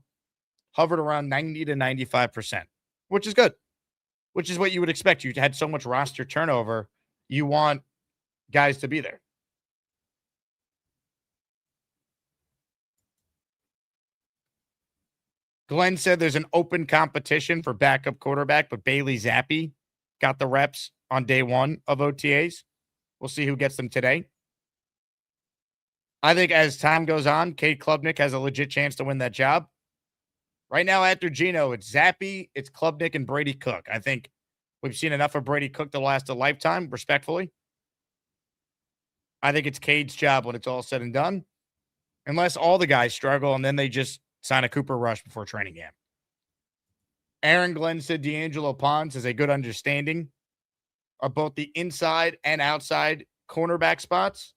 hovered around 90 to 95%, which is good, which is what you would expect. You had so much roster turnover. You want guys to be there. Glenn said there's an open competition for backup quarterback, but Bailey Zappi got the reps on day 1 of OTAs. We'll see who gets them today. I think as time goes on, Cade Klubnik has a legit chance to win that job. Right now, after Gino, it's Zappi, it's Klubnik, and Brady Cook. I think we've seen enough of Brady Cook to last a lifetime, respectfully. I think it's Cade's job when it's all said and done, unless all the guys struggle and then they just sign a Cooper Rush before training camp. Aaron Glenn said D'Angelo Pons has a good understanding of both the inside and outside cornerback spots.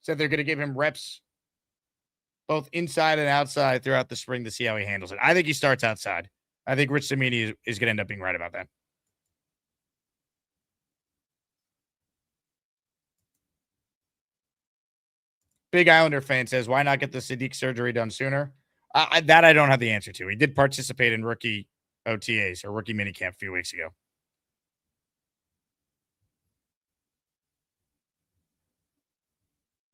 Said they're going to give him reps both inside and outside throughout the spring to see how he handles it. I think he starts outside. I think Rich Cimini is going to end up being right about that. Big Islander fan says, why not get the Sadiq surgery done sooner? That I don't have the answer to. He did participate in rookie OTAs or rookie minicamp a few weeks ago.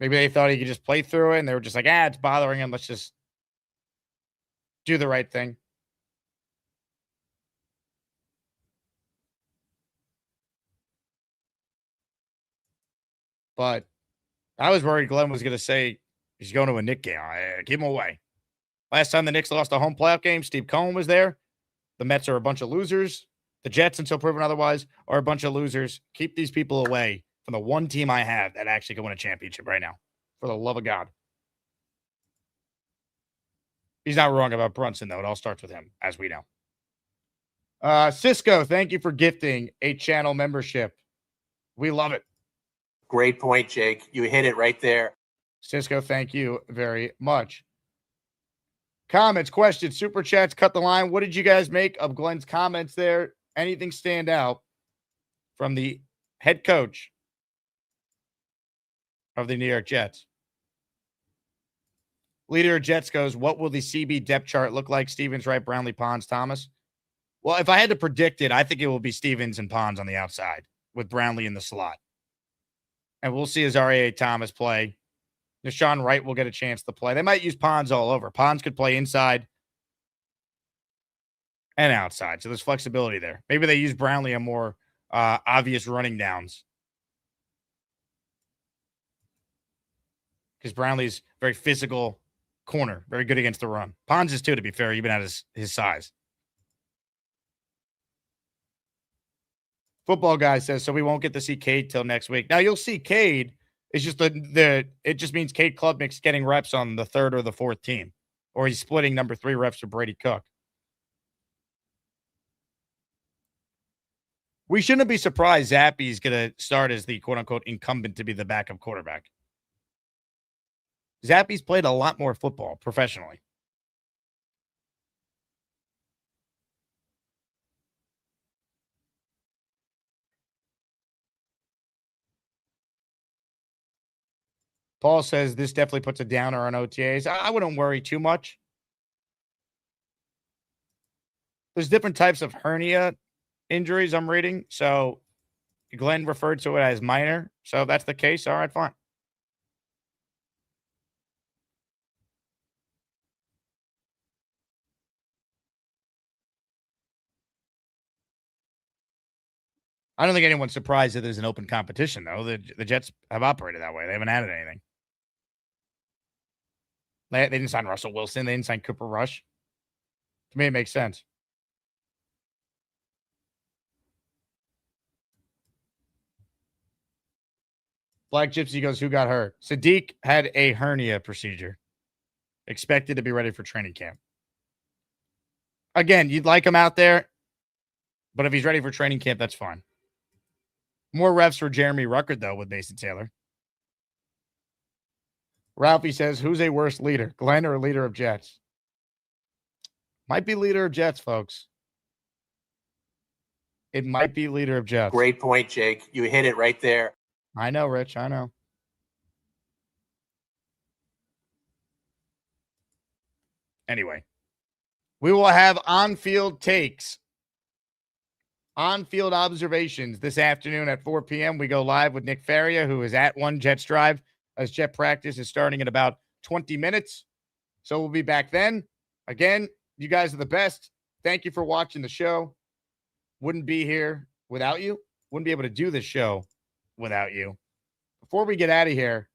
Maybe they thought he could just play through it, and they were just like, it's bothering him. Let's just do the right thing. But I was worried Glenn was going to say he's going to a Knicks game. Keep him away. Last time the Knicks lost a home playoff game, Steve Cohen was there. The Mets are a bunch of losers. The Jets, until proven otherwise, are a bunch of losers. Keep these people away from the one team I have that actually can win a championship right now. For the love of God. He's not wrong about Brunson, though. It all starts with him, as we know. Cisco, thank you for gifting a channel membership. We love it. Great point, Jake. You hit it right there. Cisco, thank you very much. Comments, questions, super chats, cut the line. What did you guys make of Glenn's comments there? Anything stand out from the head coach of the New York Jets? Leader of Jets goes, what will the CB depth chart look like? Stevens, Wright, Brownlee, Pons, Thomas. Well, if I had to predict it, I think it will be Stevens and Pons on the outside with Brownlee in the slot. And we'll see Azareye'h Thomas play. Deshaun Wright will get a chance to play. They might use Pons all over. Pons could play inside and outside. So there's flexibility there. Maybe they use Brownlee on more obvious running downs. Because Brownlee's very physical corner, very good against the run. Pons is too, to be fair, even at his size. Football guy says, so we won't get to see Cade till next week. Now you'll see Cade. It's just it just means Cade Klubnik's getting reps on the third or the fourth team, or he's splitting number 3 reps with Brady Cook. We shouldn't be surprised Zappy's going to start as the quote-unquote incumbent to be the backup quarterback. Zappy's played a lot more football professionally. Paul says this definitely puts a downer on OTAs. I wouldn't worry too much. There's different types of hernia injuries I'm reading. So Glenn referred to it as minor. So if that's the case, all right, fine. I don't think anyone's surprised that there's an open competition, though. The Jets have operated that way. They haven't added anything. They didn't sign Russell Wilson. They didn't sign Cooper Rush. To me, it makes sense. Black Gypsy goes, who got hurt? Sadiq had a hernia procedure. Expected to be ready for training camp. Again, you'd like him out there, but if he's ready for training camp, that's fine. More refs for Jeremy Ruckert, though, with Mason Taylor. Ralphie says, who's a worse leader, Glenn or leader of Jets? Might be leader of Jets, folks. It might be leader of Jets. Great point, Jake. You hit it right there. I know, Rich. I know. Anyway, we will have on-field takes, on-field observations this afternoon at 4 p.m. We go live with Nick Faria, who is at One Jets Drive, as Jet practice is starting in about 20 minutes. So we'll be back then. Again, you guys are the best. Thank you for watching the show. Wouldn't be here without you. Wouldn't be able to do this show without you. Before we get out of here,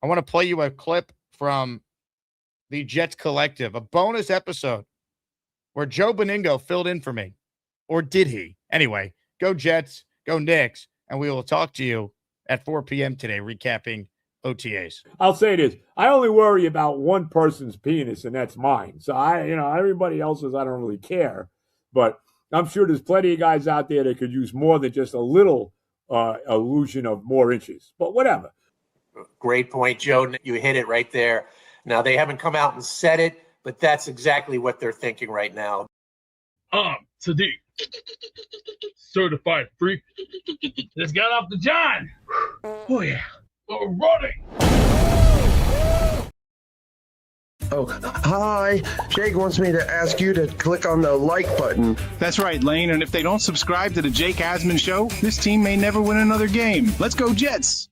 I want to play you a clip from the Jets Collective, a bonus episode where Joe Beningo filled in for me. Or did he? Anyway, go Jets, go Knicks, and we will talk to you at 4 p.m. today, recapping OTAs. I'll say this. I only worry about one person's penis, and that's mine. So everybody else's, I don't really care. But I'm sure there's plenty of guys out there that could use more than just a little illusion of more inches. But whatever. Great point, Joe. You hit it right there. Now, they haven't come out and said it, but that's exactly what they're thinking right now. Sadiq, certified freak. Just got off the John. Oh, yeah. We're running. Oh, hi. Jake wants me to ask you to click on the like button. That's right, Lane. And if they don't subscribe to the Jake Asman Show, this team may never win another game. Let's go, Jets.